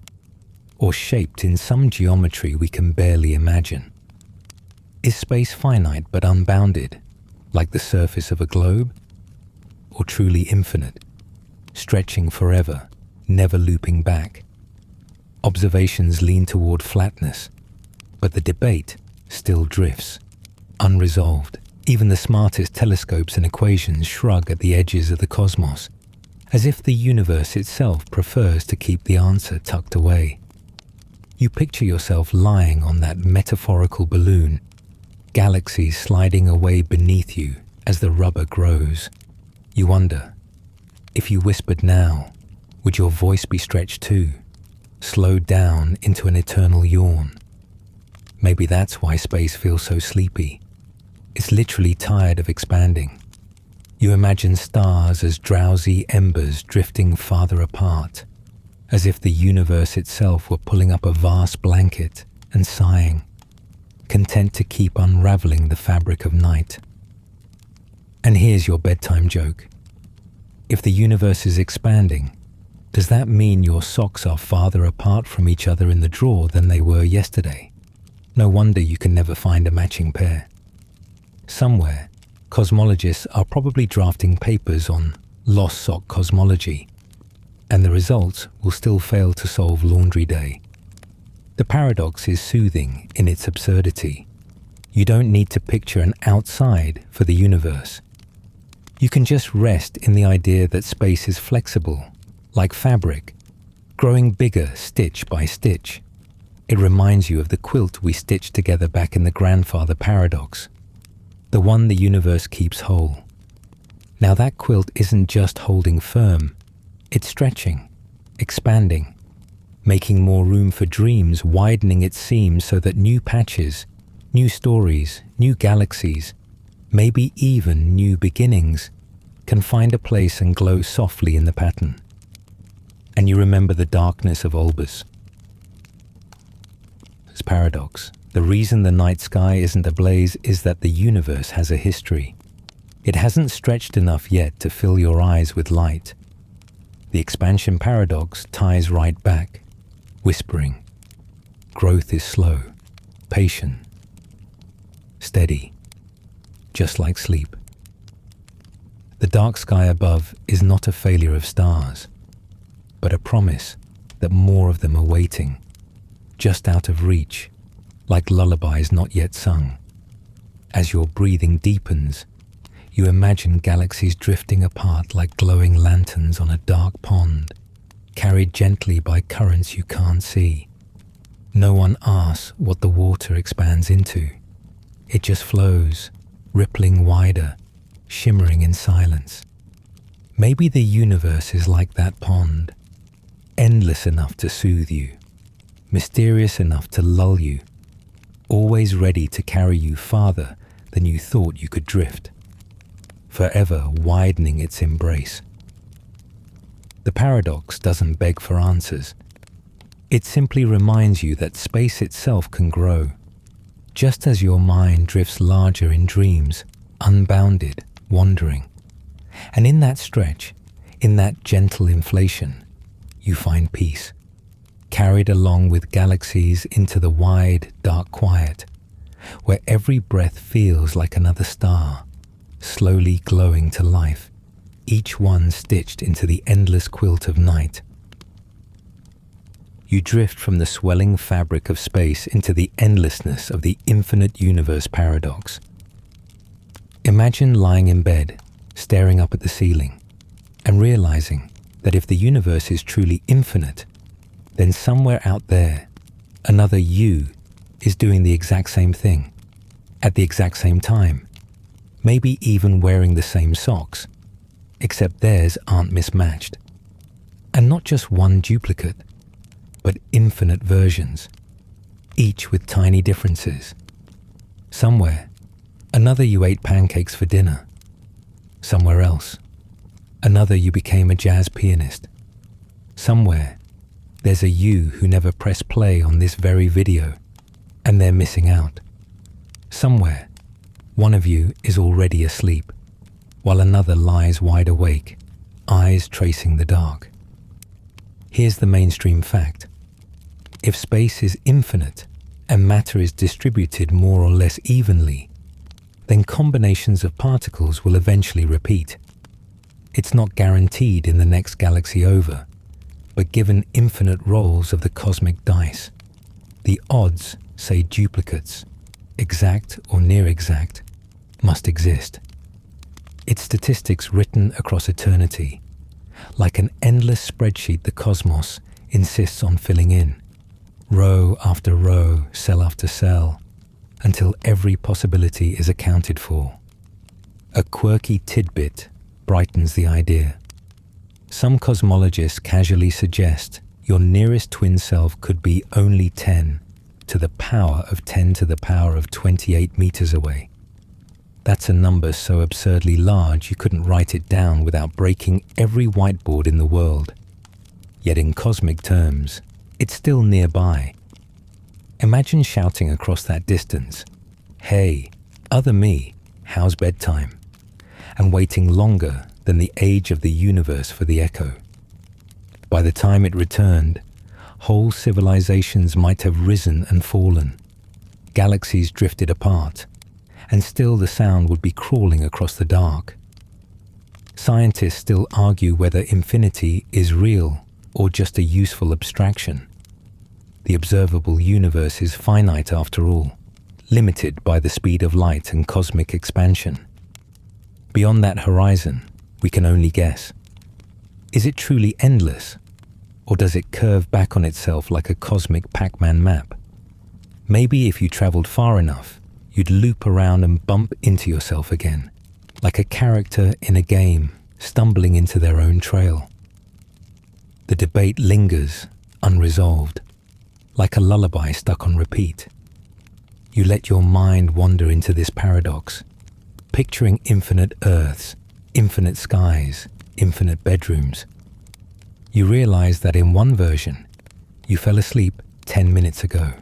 or shaped in some geometry we can barely imagine. Is space finite but unbounded, like the surface of a globe? Or truly infinite, stretching forever, never looping back? Observations lean toward flatness, but the debate still drifts, unresolved. Even the smartest telescopes and equations shrug at the edges of the cosmos, as if the universe itself prefers to keep the answer tucked away. You picture yourself lying on that metaphorical balloon, galaxies sliding away beneath you as the rubber grows. You wonder, if you whispered now, would your voice be stretched too, slowed down into an eternal yawn? Maybe that's why space feels so sleepy. It's literally tired of expanding. You imagine stars as drowsy embers drifting farther apart, as if the universe itself were pulling up a vast blanket and sighing, content to keep unraveling the fabric of night. And here's your bedtime joke. If the universe is expanding, does that mean your socks are farther apart from each other in the drawer than they were yesterday? No wonder you can never find a matching pair. Somewhere, cosmologists are probably drafting papers on lost sock cosmology, and the results will still fail to solve laundry day. The paradox is soothing in its absurdity. You don't need to picture an outside for the universe. You can just rest in the idea that space is flexible, like fabric, growing bigger stitch by stitch. It reminds you of the quilt we stitched together back in the grandfather paradox, the one the universe keeps whole. Now that quilt isn't just holding firm, it's stretching, expanding, making more room for dreams, widening its seams so that new patches, new stories, new galaxies, maybe even new beginnings, can find a place and glow softly in the pattern. And you remember the darkness of Olbers Paradox. The reason the night sky isn't ablaze is that the universe has a history. It hasn't stretched enough yet to fill your eyes with light. The expansion paradox ties right back, whispering, growth is slow, patient, steady, just like sleep. The dark sky above is not a failure of stars, but a promise that more of them are waiting, just out of reach, like lullabies not yet sung. As your breathing deepens, you imagine galaxies drifting apart like glowing lanterns on a dark pond, carried gently by currents you can't see. No one asks what the water expands into. It just flows, rippling wider, shimmering in silence. Maybe the universe is like that pond, endless enough to soothe you, mysterious enough to lull you, always ready to carry you farther than you thought you could drift, forever widening its embrace. The paradox doesn't beg for answers. It simply reminds you that space itself can grow, just as your mind drifts larger in dreams, unbounded, wandering. And in that stretch, in that gentle inflation, you find peace, carried along with galaxies into the wide, dark quiet, where every breath feels like another star, slowly glowing to life, each one stitched into the endless quilt of night. You drift from the swelling fabric of space into the endlessness of the infinite universe paradox. Imagine lying in bed, staring up at the ceiling, and realizing that if the universe is truly infinite, then somewhere out there, another you is doing the exact same thing, at the exact same time, maybe even wearing the same socks, except theirs aren't mismatched. And not just one duplicate, but infinite versions, each with tiny differences. Somewhere, another you ate pancakes for dinner. Somewhere else, another you became a jazz pianist. Somewhere, there's a you who never pressed play on this very video, and they're missing out. Somewhere, one of you is already asleep, while another lies wide awake, eyes tracing the dark. Here's the mainstream fact. If space is infinite and matter is distributed more or less evenly, then combinations of particles will eventually repeat. It's not guaranteed in the next galaxy over, but given infinite rolls of the cosmic dice, the odds say duplicates, exact or near exact, must exist. It's statistics written across eternity, like an endless spreadsheet the cosmos insists on filling in, row after row, cell after cell, until every possibility is accounted for. A quirky tidbit brightens the idea. Some cosmologists casually suggest your nearest twin self could be only 10 to the power of 10 to the power of 28 meters away. That's a number so absurdly large you couldn't write it down without breaking every whiteboard in the world. Yet in cosmic terms, it's still nearby. Imagine shouting across that distance, "Hey, other me, how's bedtime?" and waiting longer than the age of the universe for the echo. By the time it returned, whole civilizations might have risen and fallen, galaxies drifted apart, and still the sound would be crawling across the dark. Scientists still argue whether infinity is real or just a useful abstraction. The observable universe is finite after all, limited by the speed of light and cosmic expansion. Beyond that horizon, we can only guess. Is it truly endless, or does it curve back on itself like a cosmic Pac-Man map? Maybe if you traveled far enough, you'd loop around and bump into yourself again, like a character in a game stumbling into their own trail. The debate lingers, unresolved, like a lullaby stuck on repeat. You let your mind wander into this paradox, picturing infinite earths, infinite skies, infinite bedrooms. You realize that in one version, you fell asleep 10 minutes ago.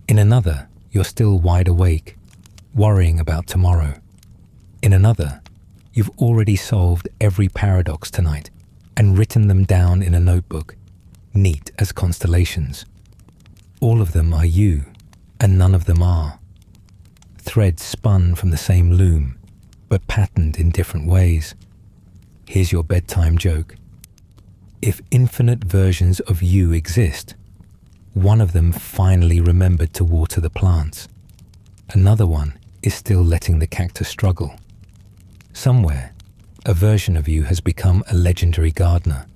In another, you're still wide awake, worrying about tomorrow. In another, you've already solved every paradox tonight and written them down in a notebook, neat as constellations. All of them are you, and none of them are. Threads spun from the same loom, but patterned in different ways. Here's your bedtime joke. If infinite versions of you exist, one of them finally remembered to water the plants. Another one is still letting the cactus struggle. Somewhere, a version of you has become a legendary gardener,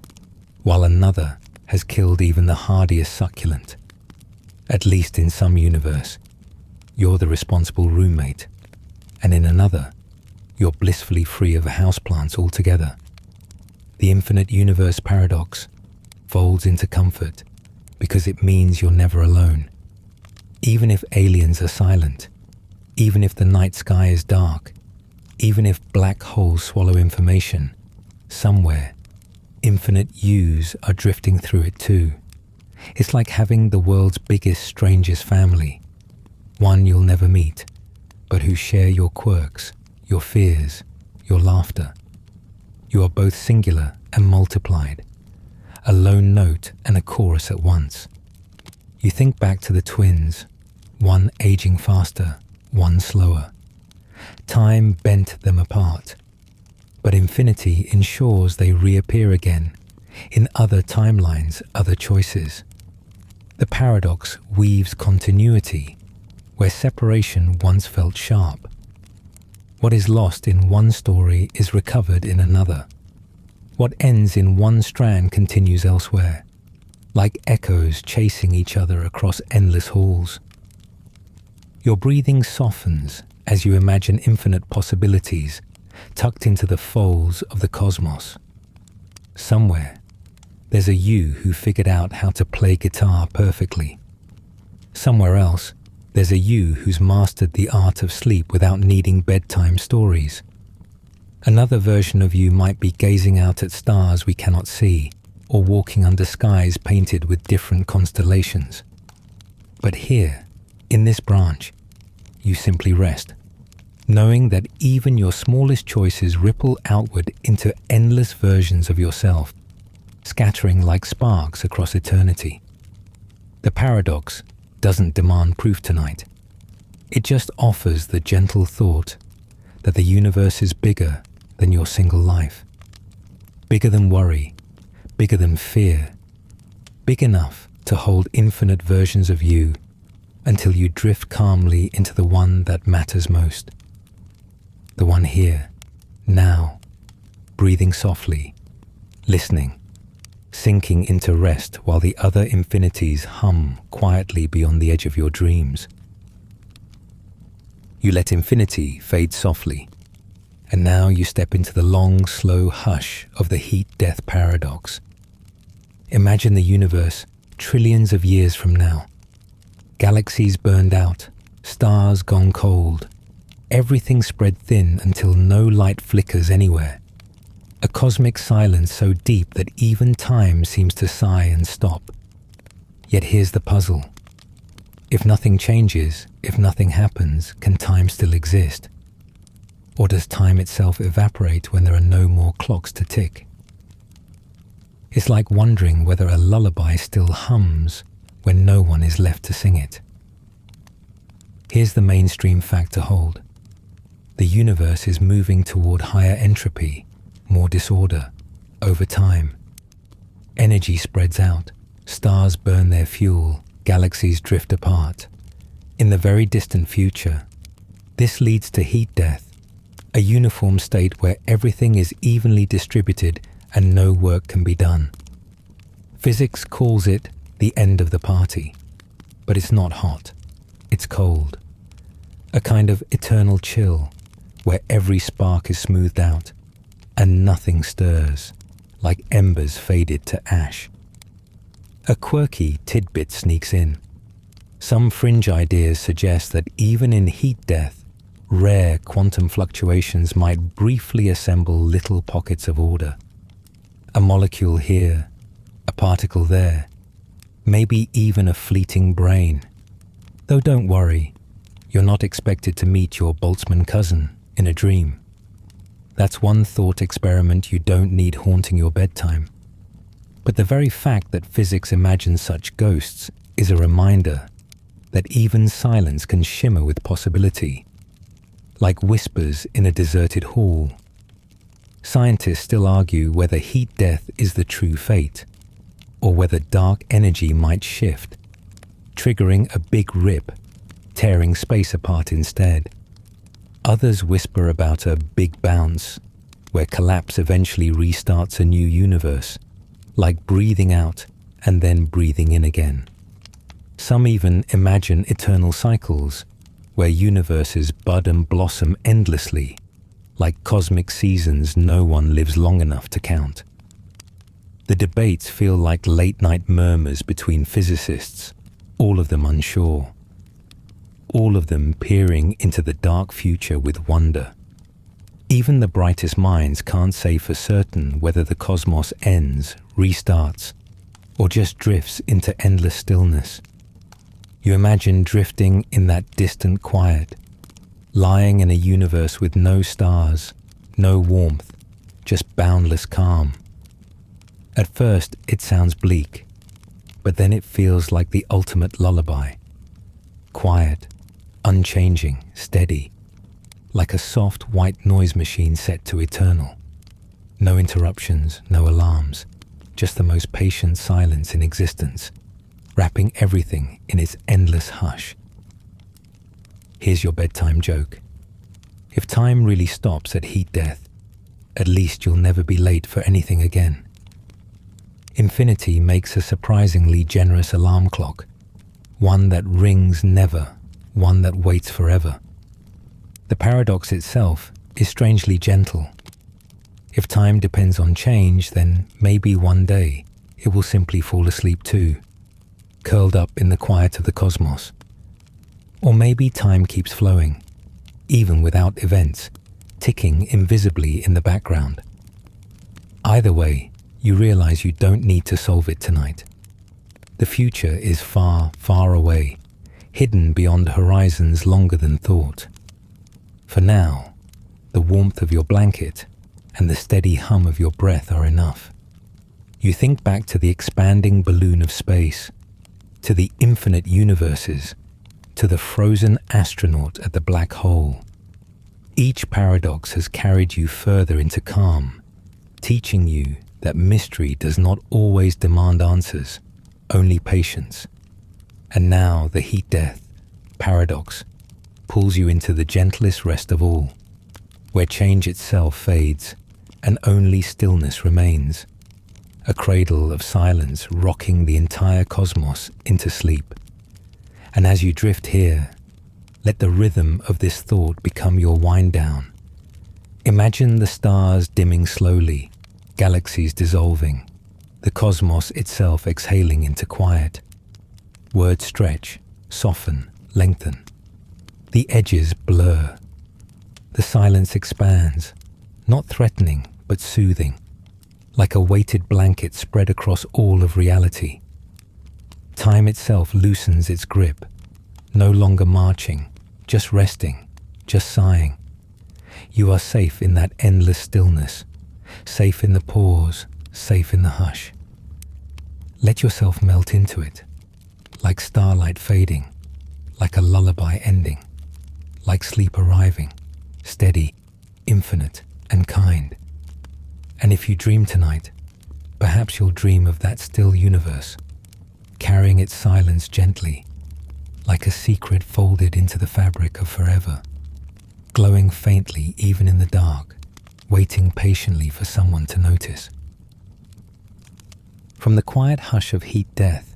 while another has killed even the hardiest succulent. At least in some universe, you're the responsible roommate, and in another, you're blissfully free of houseplants altogether. The infinite universe paradox folds into comfort because it means you're never alone. Even if aliens are silent, even if the night sky is dark, even if black holes swallow information, somewhere, infinite yous are drifting through it too. It's like having the world's biggest, strangest family, one you'll never meet, but who share your quirks, your fears, your laughter. You are both singular and multiplied, a lone note and a chorus at once. You think back to the twins, one aging faster, one slower. Time bent them apart, but infinity ensures they reappear again in other timelines, other choices. The paradox weaves continuity where separation once felt sharp. What is lost in one story is recovered in another. What ends in one strand continues elsewhere, like echoes chasing each other across endless halls. Your breathing softens as you imagine infinite possibilities tucked into the folds of the cosmos. Somewhere, there's a you who figured out how to play guitar perfectly. Somewhere else, there's a you who's mastered the art of sleep without needing bedtime stories. Another version of you might be gazing out at stars we cannot see, or walking under skies painted with different constellations. But here, in this branch, you simply rest, knowing that even your smallest choices ripple outward into endless versions of yourself, scattering like sparks across eternity. The paradox doesn't demand proof tonight. It just offers the gentle thought that the universe is bigger than your single life, bigger than worry, bigger than fear, big enough to hold infinite versions of you until you drift calmly into the one that matters most. The one here, now, breathing softly, listening, sinking into rest while the other infinities hum quietly beyond the edge of your dreams. You let infinity fade softly, and now you step into the long, slow hush of the heat-death paradox. Imagine the universe trillions of years from now. Galaxies burned out, stars gone cold, everything spread thin until no light flickers anywhere. A cosmic silence so deep that even time seems to sigh and stop. Yet here's the puzzle. If nothing changes, if nothing happens, can time still exist? Or does time itself evaporate when there are no more clocks to tick? It's like wondering whether a lullaby still hums when no one is left to sing it. Here's the mainstream fact to hold. The universe is moving toward higher entropy, more disorder, over time. Energy spreads out, stars burn their fuel, galaxies drift apart. In the very distant future, this leads to heat death, a uniform state where everything is evenly distributed and no work can be done. Physics calls it the end of the party, but it's not hot, it's cold. A kind of eternal chill, where every spark is smoothed out, and nothing stirs, like embers faded to ash. A quirky tidbit sneaks in. Some fringe ideas suggest that even in heat death, rare quantum fluctuations might briefly assemble little pockets of order. A molecule here, a particle there, maybe even a fleeting brain. Though don't worry, you're not expected to meet your Boltzmann cousin in a dream. That's one thought experiment you don't need haunting your bedtime. But the very fact that physics imagines such ghosts is a reminder that even silence can shimmer with possibility, like whispers in a deserted hall. Scientists still argue whether heat death is the true fate, or whether dark energy might shift, triggering a big rip, tearing space apart instead. Others whisper about a big bounce, where collapse eventually restarts a new universe, like breathing out and then breathing in again. Some even imagine eternal cycles, where universes bud and blossom endlessly, like cosmic seasons no one lives long enough to count. The debates feel like late-night murmurs between physicists, all of them unsure. All of them peering into the dark future with wonder. Even the brightest minds can't say for certain whether the cosmos ends, restarts, or just drifts into endless stillness. You imagine drifting in that distant quiet, lying in a universe with no stars, no warmth, just boundless calm. At first, it sounds bleak, but then it feels like the ultimate lullaby. Quiet, unchanging, steady, like a soft white noise machine set to eternal. No interruptions, no alarms, just the most patient silence in existence, wrapping everything in its endless hush. Here's your bedtime joke. If time really stops at heat death, at least you'll never be late for anything again. Infinity makes a surprisingly generous alarm clock, one that rings never, one that waits forever. The paradox itself is strangely gentle. If time depends on change, then maybe one day it will simply fall asleep too, curled up in the quiet of the cosmos. Or maybe time keeps flowing, even without events, ticking invisibly in the background. Either way, you realize you don't need to solve it tonight. The future is far, far away, hidden beyond horizons longer than thought. For now, the warmth of your blanket and the steady hum of your breath are enough. You think back to the expanding balloon of space, to the infinite universes, to the frozen astronaut at the black hole. Each paradox has carried you further into calm, teaching you that mystery does not always demand answers, only patience. And now the heat-death paradox pulls you into the gentlest rest of all, where change itself fades and only stillness remains, a cradle of silence rocking the entire cosmos into sleep. And as you drift here, let the rhythm of this thought become your wind down. Imagine the stars dimming slowly, galaxies dissolving, the cosmos itself exhaling into quiet. Words stretch, soften, lengthen. The edges blur. The silence expands, not threatening but soothing, like a weighted blanket spread across all of reality. Time itself loosens its grip, no longer marching, just resting, just sighing. You are safe in that endless stillness, safe in the pause, safe in the hush. Let yourself melt into it, like starlight fading, like a lullaby ending, like sleep arriving, steady, infinite, and kind. And if you dream tonight, perhaps you'll dream of that still universe, carrying its silence gently, like a secret folded into the fabric of forever, glowing faintly even in the dark, waiting patiently for someone to notice. From the quiet hush of heat-death,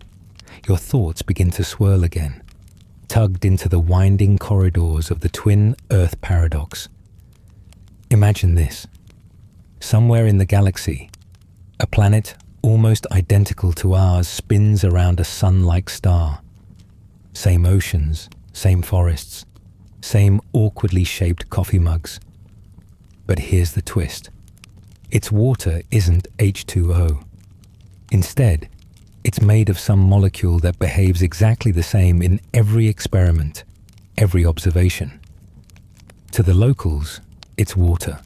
your thoughts begin to swirl again, tugged into the winding corridors of the twin Earth paradox. Imagine this. Somewhere in the galaxy, a planet almost identical to ours spins around a sun-like star. Same oceans, same forests, same awkwardly shaped coffee mugs. But here's the twist. Its water isn't H2O. Instead, it's made of some molecule that behaves exactly the same in every experiment, every observation. To the locals, it's water.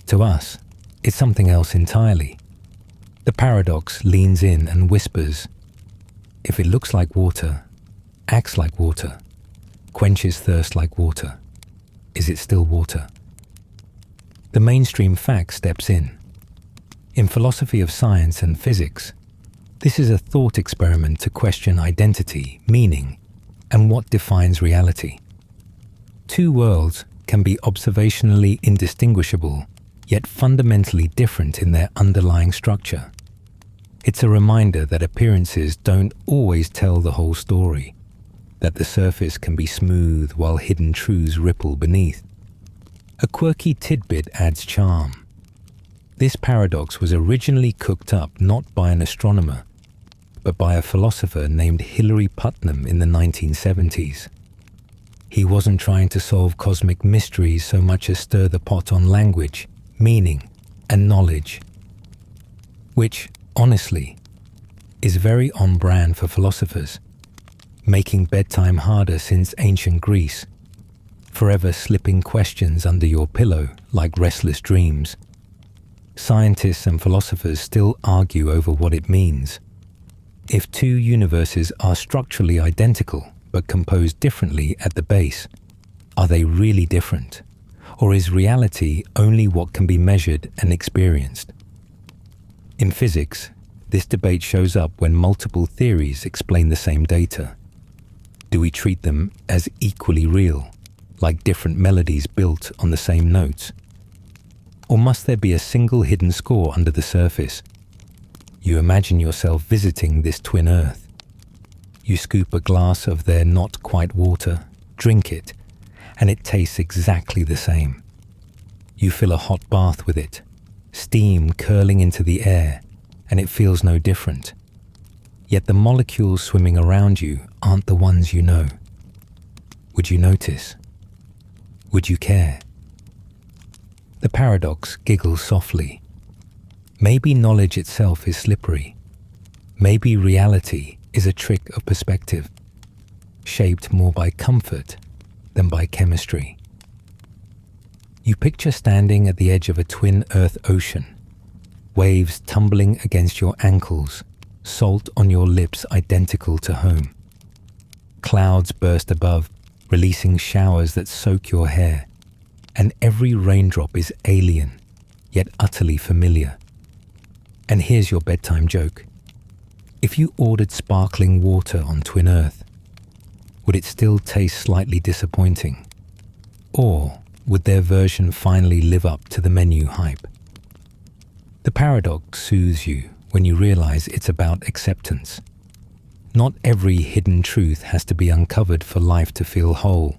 To us, it's something else entirely. The paradox leans in and whispers, if it looks like water, acts like water, quenches thirst like water, is it still water? The mainstream fact steps in. In philosophy of science and physics, this is a thought experiment to question identity, meaning, and what defines reality. Two worlds can be observationally indistinguishable, yet fundamentally different in their underlying structure. It's a reminder that appearances don't always tell the whole story, that the surface can be smooth while hidden truths ripple beneath. A quirky tidbit adds charm. This paradox was originally cooked up not by an astronomer, but by a philosopher named Hilary Putnam in the 1970s. He wasn't trying to solve cosmic mysteries so much as stir the pot on language, meaning, and knowledge, which, honestly, is very on brand for philosophers, making bedtime harder since ancient Greece, forever slipping questions under your pillow like restless dreams. Scientists and philosophers still argue over what it means. If two universes are structurally identical but composed differently at the base, are they really different? Or is reality only what can be measured and experienced? In physics, this debate shows up when multiple theories explain the same data. Do we treat them as equally real, like different melodies built on the same notes? Or must there be a single hidden score under the surface? You imagine yourself visiting this twin Earth. You scoop a glass of their not quite water, drink it, and it tastes exactly the same. You fill a hot bath with it, steam curling into the air, and it feels no different. Yet the molecules swimming around you aren't the ones you know. Would you notice? Would you care? The paradox giggles softly. Maybe knowledge itself is slippery. Maybe reality is a trick of perspective, shaped more by comfort than by chemistry. You picture standing at the edge of a twin Earth ocean, waves tumbling against your ankles, salt on your lips identical to home. Clouds burst above, releasing showers that soak your hair, and every raindrop is alien, yet utterly familiar. And here's your bedtime joke. If you ordered sparkling water on Twin Earth, would it still taste slightly disappointing? Or would their version finally live up to the menu hype? The paradox soothes you when you realize it's about acceptance. Not every hidden truth has to be uncovered for life to feel whole.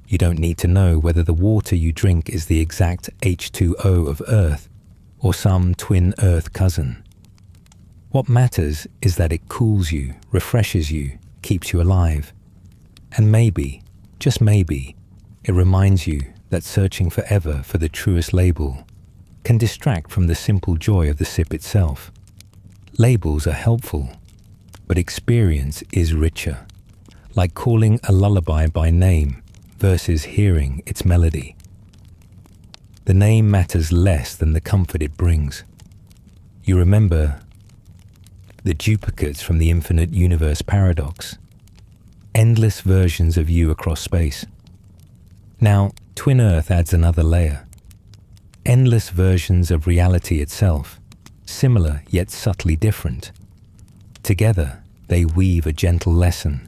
You don't need to know whether the water you drink is the exact H2O of Earth or some twin Earth cousin. What matters is that it cools you, refreshes you, keeps you alive. And maybe, just maybe, it reminds you that searching forever for the truest label can distract from the simple joy of the sip itself. Labels are helpful, but experience is richer, like calling a lullaby by name versus hearing its melody. The name matters less than the comfort it brings. You remember the duplicates from the infinite universe paradox, endless versions of you across space. Now, Twin Earth adds another layer. Endless versions of reality itself, similar yet subtly different. Together, they weave a gentle lesson.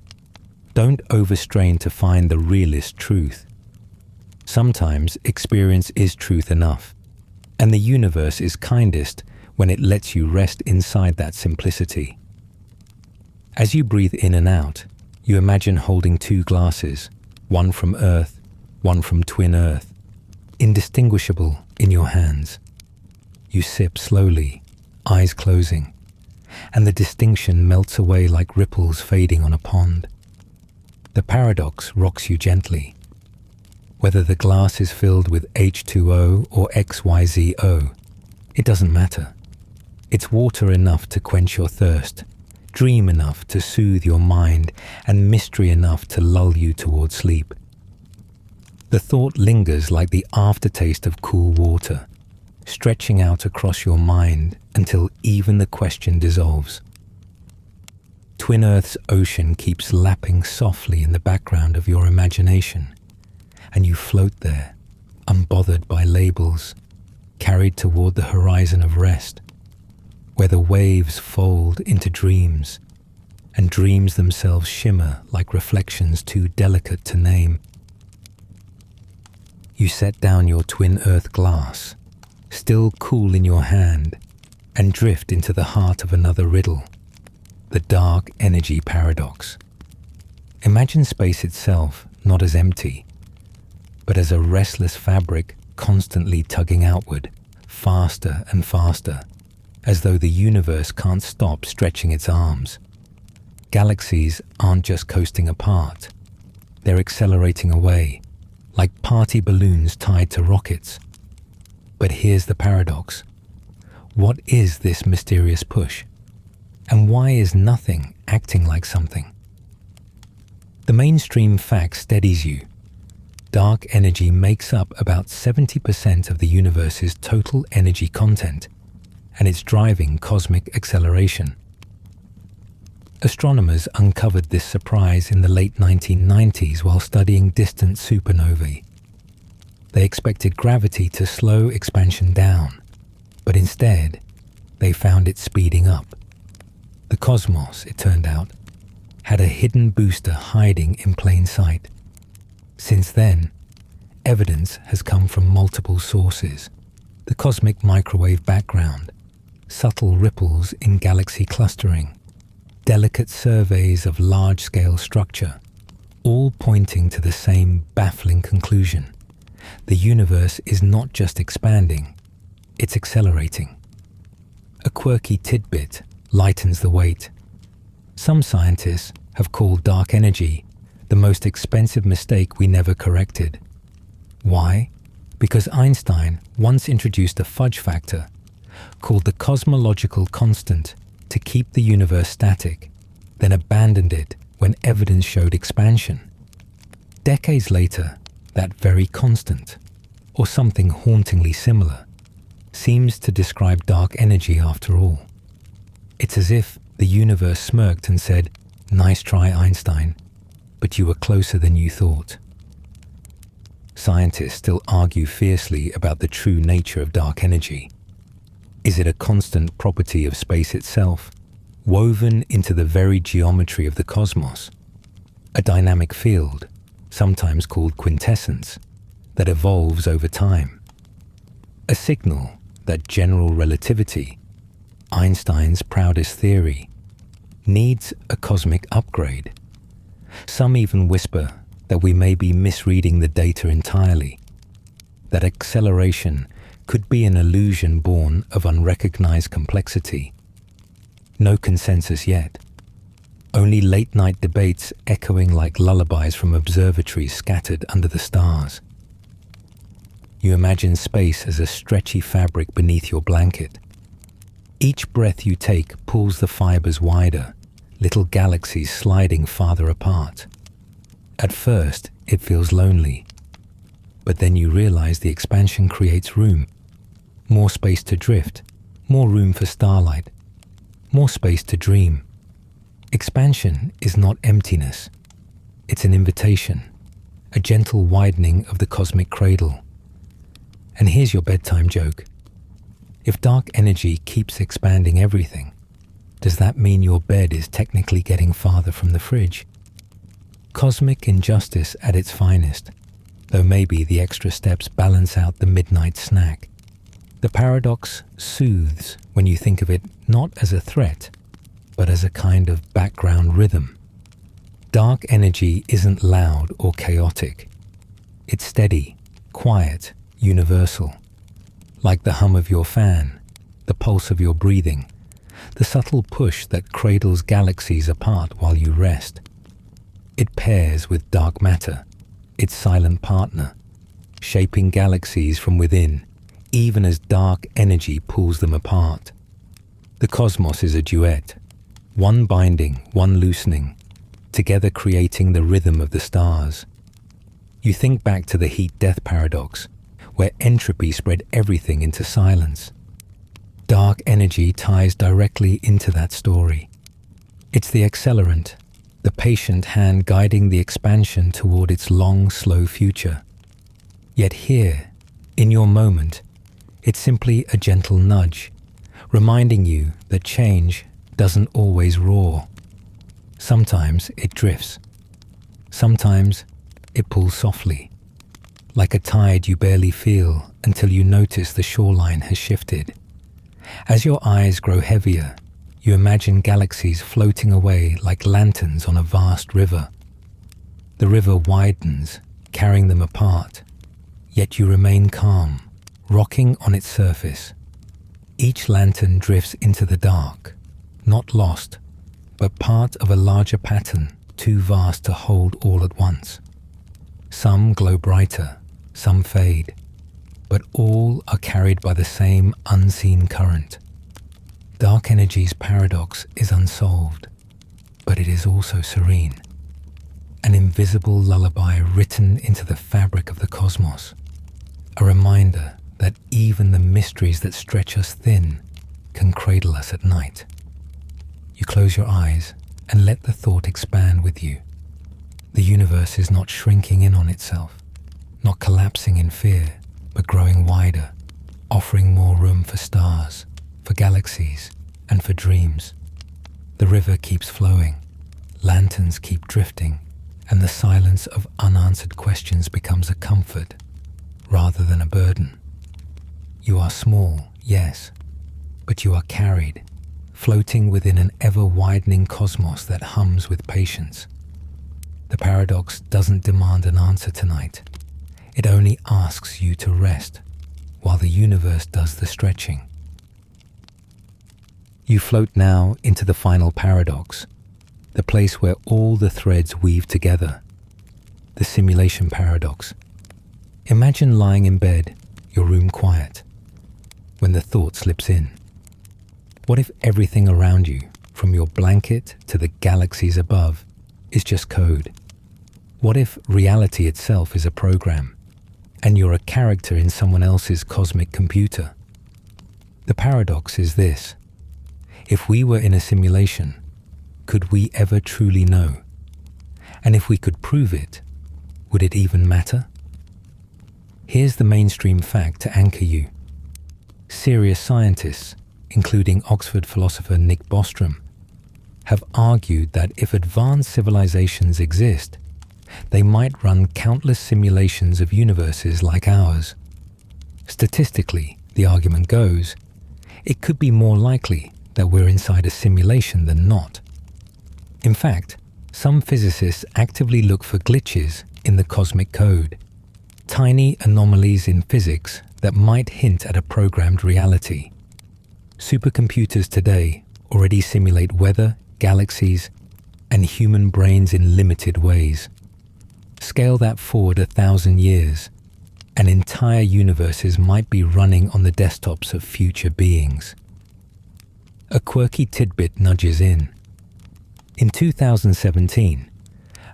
Don't overstrain to find the realest truth. Sometimes experience is truth enough, and the universe is kindest when it lets you rest inside that simplicity. As you breathe in and out, you imagine holding two glasses, one from Earth, one from Twin Earth, indistinguishable in your hands. You sip slowly, eyes closing, and the distinction melts away like ripples fading on a pond. The paradox rocks you gently. Whether the glass is filled with H2O or XYZO, it doesn't matter. It's water enough to quench your thirst, dream enough to soothe your mind, and mystery enough to lull you toward sleep. The thought lingers like the aftertaste of cool water, stretching out across your mind until even the question dissolves. Twin Earth's ocean keeps lapping softly in the background of your imagination, and you float there, unbothered by labels, carried toward the horizon of rest, where the waves fold into dreams, and dreams themselves shimmer like reflections too delicate to name. You set down your Twin Earth glass, still cool in your hand, and drift into the heart of another riddle, the dark energy paradox. Imagine space itself not as empty, but as a restless fabric constantly tugging outward, faster and faster, as though the universe can't stop stretching its arms. Galaxies aren't just coasting apart, they're accelerating away, like party balloons tied to rockets. But here's the paradox. What is this mysterious push? And why is nothing acting like something? The mainstream fact steadies you. Dark energy makes up about 70% of the universe's total energy content, and it's driving cosmic acceleration. Astronomers uncovered this surprise in the late 1990s while studying distant supernovae. They expected gravity to slow expansion down, but instead, they found it speeding up. The cosmos, it turned out, had a hidden booster hiding in plain sight. Since then, evidence has come from multiple sources: the cosmic microwave background, subtle ripples in galaxy clustering, delicate surveys of large-scale structure, all pointing to the same baffling conclusion. The universe is not just expanding, it's accelerating. A quirky tidbit lightens the weight. Some scientists have called dark energy the most expensive mistake we never corrected. Why? Because Einstein once introduced a fudge factor called the cosmological constant to keep the universe static, then abandoned it when evidence showed expansion. Decades later, that very constant, or something hauntingly similar, seems to describe dark energy after all. It's as if the universe smirked and said, "Nice try, Einstein, but you were closer than you thought." Scientists still argue fiercely about the true nature of dark energy. Is it a constant property of space itself, woven into the very geometry of the cosmos? A dynamic field, sometimes called quintessence, that evolves over time? A signal that general relativity, Einstein's proudest theory, needs a cosmic upgrade? Some even whisper that we may be misreading the data entirely, that acceleration could be an illusion born of unrecognized complexity. No consensus yet. Only late-night debates echoing like lullabies from observatories scattered under the stars. You imagine space as a stretchy fabric beneath your blanket. Each breath you take pulls the fibers wider, little galaxies sliding farther apart. At first, it feels lonely, but then you realize the expansion creates room. More space to drift, more room for starlight, more space to dream. Expansion is not emptiness. It's an invitation, a gentle widening of the cosmic cradle. And here's your bedtime joke. If dark energy keeps expanding everything, does that mean your bed is technically getting farther from the fridge? Cosmic injustice at its finest, though maybe the extra steps balance out the midnight snack. The paradox soothes when you think of it not as a threat, but as a kind of background rhythm. Dark energy isn't loud or chaotic. It's steady, quiet, universal. Like the hum of your fan, the pulse of your breathing, the subtle push that cradles galaxies apart while you rest. It pairs with dark matter, its silent partner, shaping galaxies from within, even as dark energy pulls them apart. The cosmos is a duet, one binding, one loosening, together creating the rhythm of the stars. You think back to the heat-death paradox, where entropy spread everything into silence. Dark energy ties directly into that story. It's the accelerant, the patient hand guiding the expansion toward its long, slow future. Yet here, in your moment, it's simply a gentle nudge, reminding you that change doesn't always roar. Sometimes it drifts. Sometimes it pulls softly, like a tide you barely feel until you notice the shoreline has shifted. As your eyes grow heavier, you imagine galaxies floating away like lanterns on a vast river. The river widens, carrying them apart, yet you remain calm, rocking on its surface. Each lantern drifts into the dark, not lost, but part of a larger pattern too vast to hold all at once. Some glow brighter, some fade, but all are carried by the same unseen current. Dark energy's paradox is unsolved, but it is also serene. An invisible lullaby written into the fabric of the cosmos. A reminder that even the mysteries that stretch us thin can cradle us at night. You close your eyes and let the thought expand with you. The universe is not shrinking in on itself, not collapsing in fear, but growing wider, offering more room for stars, for galaxies, and for dreams. The river keeps flowing, lanterns keep drifting, and the silence of unanswered questions becomes a comfort rather than a burden. You are small, yes, but you are carried, floating within an ever-widening cosmos that hums with patience. The paradox doesn't demand an answer tonight. It only asks you to rest while the universe does the stretching. You float now into the final paradox, the place where all the threads weave together, the simulation paradox. Imagine lying in bed, your room quiet, when the thought slips in. What if everything around you, from your blanket to the galaxies above, is just code? What if reality itself is a program, and you're a character in someone else's cosmic computer? The paradox is this: if we were in a simulation, could we ever truly know? And if we could prove it, would it even matter? Here's the mainstream fact to anchor you. Serious scientists, including Oxford philosopher Nick Bostrom, have argued that if advanced civilizations exist, they might run countless simulations of universes like ours. Statistically, the argument goes, it could be more likely that we're inside a simulation than not. In fact, some physicists actively look for glitches in the cosmic code, tiny anomalies in physics that might hint at a programmed reality. Supercomputers today already simulate weather, galaxies, and human brains in limited ways. Scale that forward 1,000 years, and entire universes might be running on the desktops of future beings. A quirky tidbit nudges in. In 2017,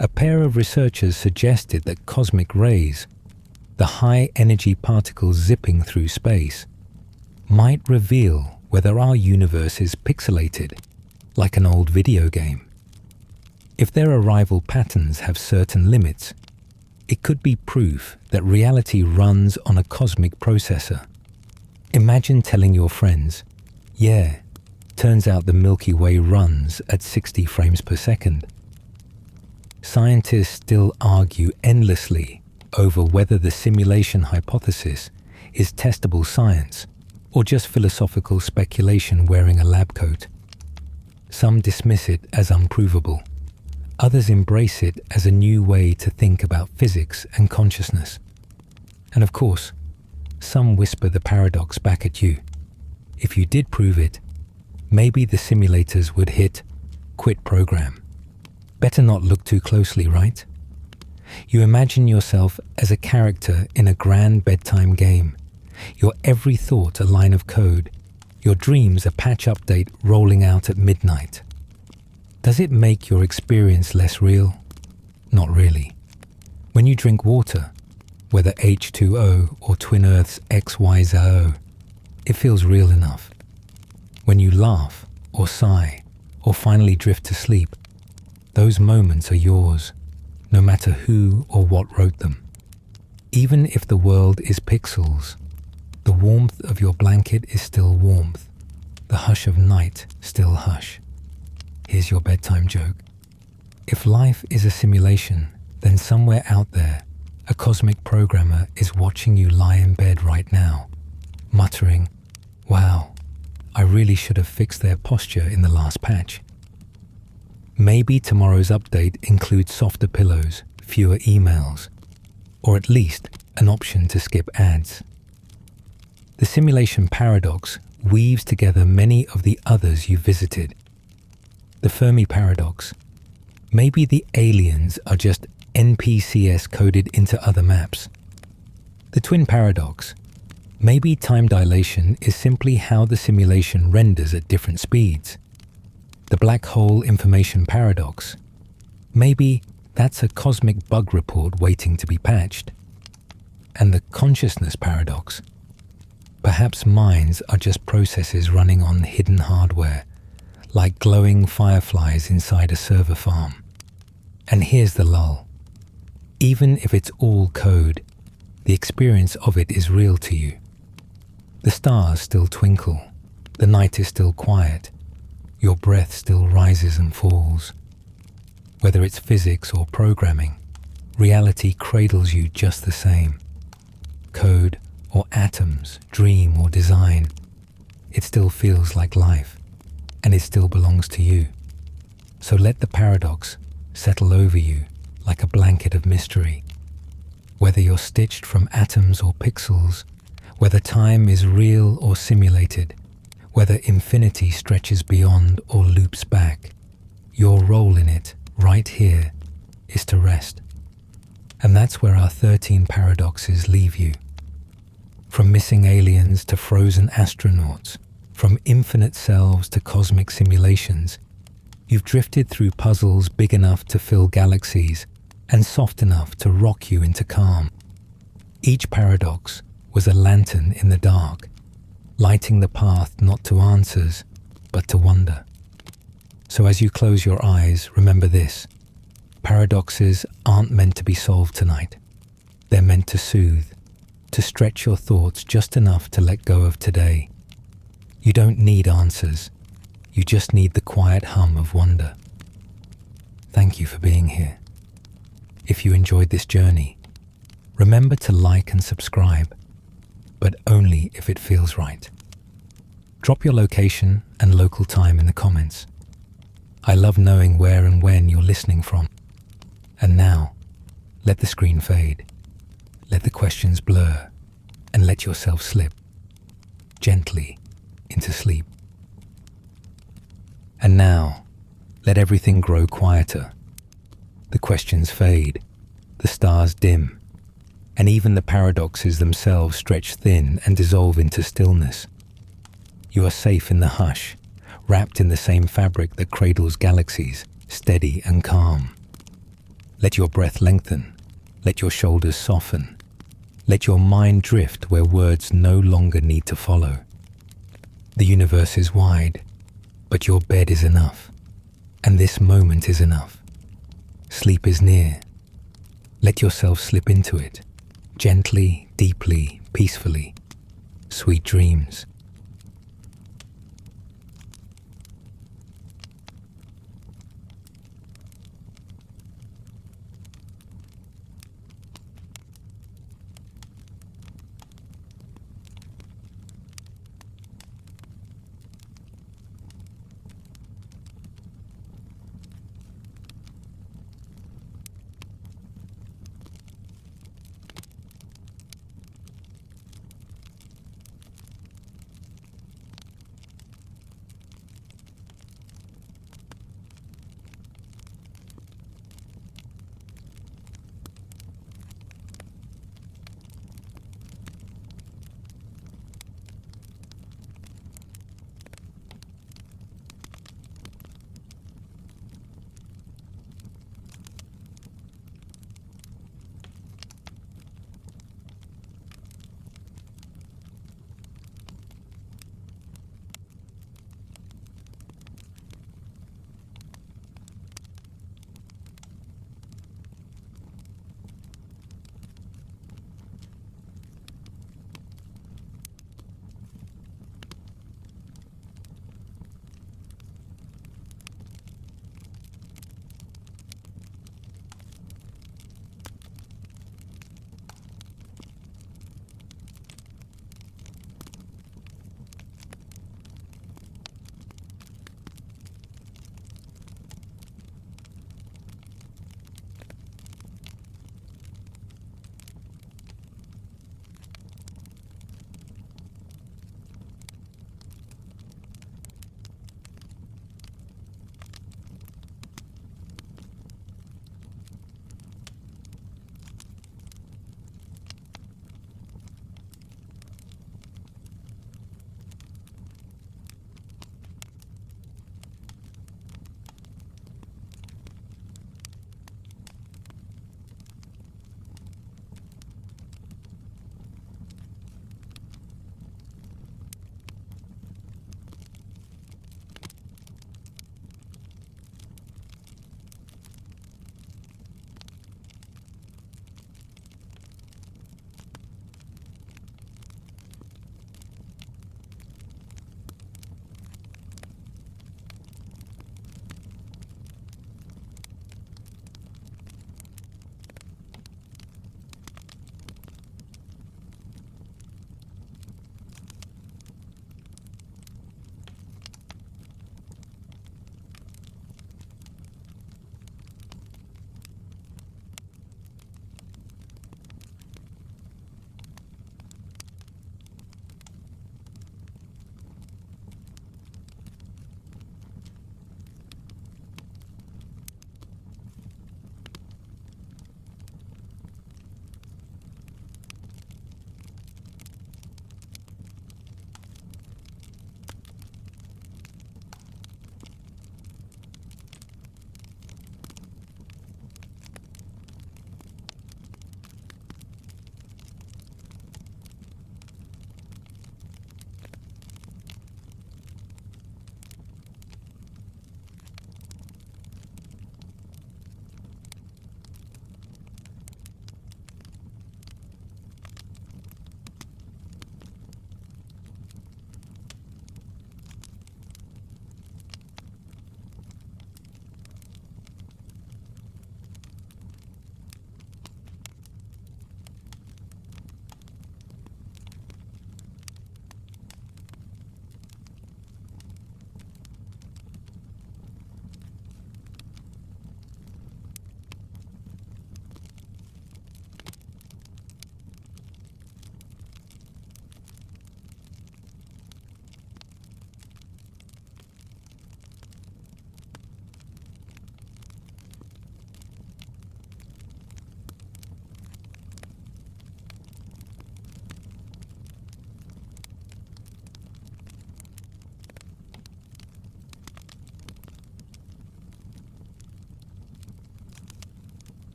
a pair of researchers suggested that cosmic rays, the high-energy particles zipping through space, might reveal whether our universe is pixelated, like an old video game. If their arrival patterns have certain limits, it could be proof that reality runs on a cosmic processor. Imagine telling your friends, yeah, turns out the Milky Way runs at 60 frames per second. Scientists still argue endlessly over whether the simulation hypothesis is testable science or just philosophical speculation wearing a lab coat. Some dismiss it as unprovable. Others embrace it as a new way to think about physics and consciousness. And of course, some whisper the paradox back at you. If you did prove it, maybe the simulators would hit quit program. Better not look too closely, right? You imagine yourself as a character in a grand bedtime game. Your every thought a line of code. Your dreams a patch update rolling out at midnight. Does it make your experience less real? Not really. When you drink water, whether H2O or Twin Earth's XYZO, it feels real enough. When you laugh or sigh or finally drift to sleep, those moments are yours, no matter who or what wrote them. Even if the world is pixels, the warmth of your blanket is still warmth, the hush of night still hush. Here's your bedtime joke. If life is a simulation, then somewhere out there, a cosmic programmer is watching you lie in bed right now, muttering, wow, I really should have fixed their posture in the last patch. Maybe tomorrow's update includes softer pillows, fewer emails, or at least an option to skip ads. The simulation paradox weaves together many of the others you visited. The Fermi Paradox. Maybe the aliens are just NPCs coded into other maps. The Twin Paradox. Maybe time dilation is simply how the simulation renders at different speeds. The Black Hole Information Paradox. Maybe that's a cosmic bug report waiting to be patched. And the Consciousness Paradox. Perhaps minds are just processes running on hidden hardware, like glowing fireflies inside a server farm. And here's the lull. Even if it's all code, the experience of it is real to you. The stars still twinkle, the night is still quiet, your breath still rises and falls. Whether it's physics or programming, reality cradles you just the same. Code or atoms, dream or design, it still feels like life, and it still belongs to you. So let the paradox settle over you like a blanket of mystery. Whether you're stitched from atoms or pixels, whether time is real or simulated, whether infinity stretches beyond or loops back, your role in it, right here, is to rest. And that's where our 13 paradoxes leave you. From missing aliens to frozen astronauts, from infinite selves to cosmic simulations, you've drifted through puzzles big enough to fill galaxies and soft enough to rock you into calm. Each paradox was a lantern in the dark, lighting the path not to answers, but to wonder. So as you close your eyes, remember this: paradoxes aren't meant to be solved tonight. They're meant to soothe, to stretch your thoughts just enough to let go of today. You don't need answers. You just need the quiet hum of wonder. Thank you for being here. If you enjoyed this journey, remember to like and subscribe, but only if it feels right. Drop your location and local time in the comments. I love knowing where and when you're listening from. And now, let the screen fade. Let the questions blur, and let yourself slip gently into sleep. And now, let everything grow quieter. The questions fade, the stars dim, and even the paradoxes themselves stretch thin and dissolve into stillness. You are safe in the hush, wrapped in the same fabric that cradles galaxies, steady and calm. Let your breath lengthen, let your shoulders soften, let your mind drift where words no longer need to follow. The universe is wide, but your bed is enough, and this moment is enough. Sleep is near. Let yourself slip into it, gently, deeply, peacefully. Sweet dreams.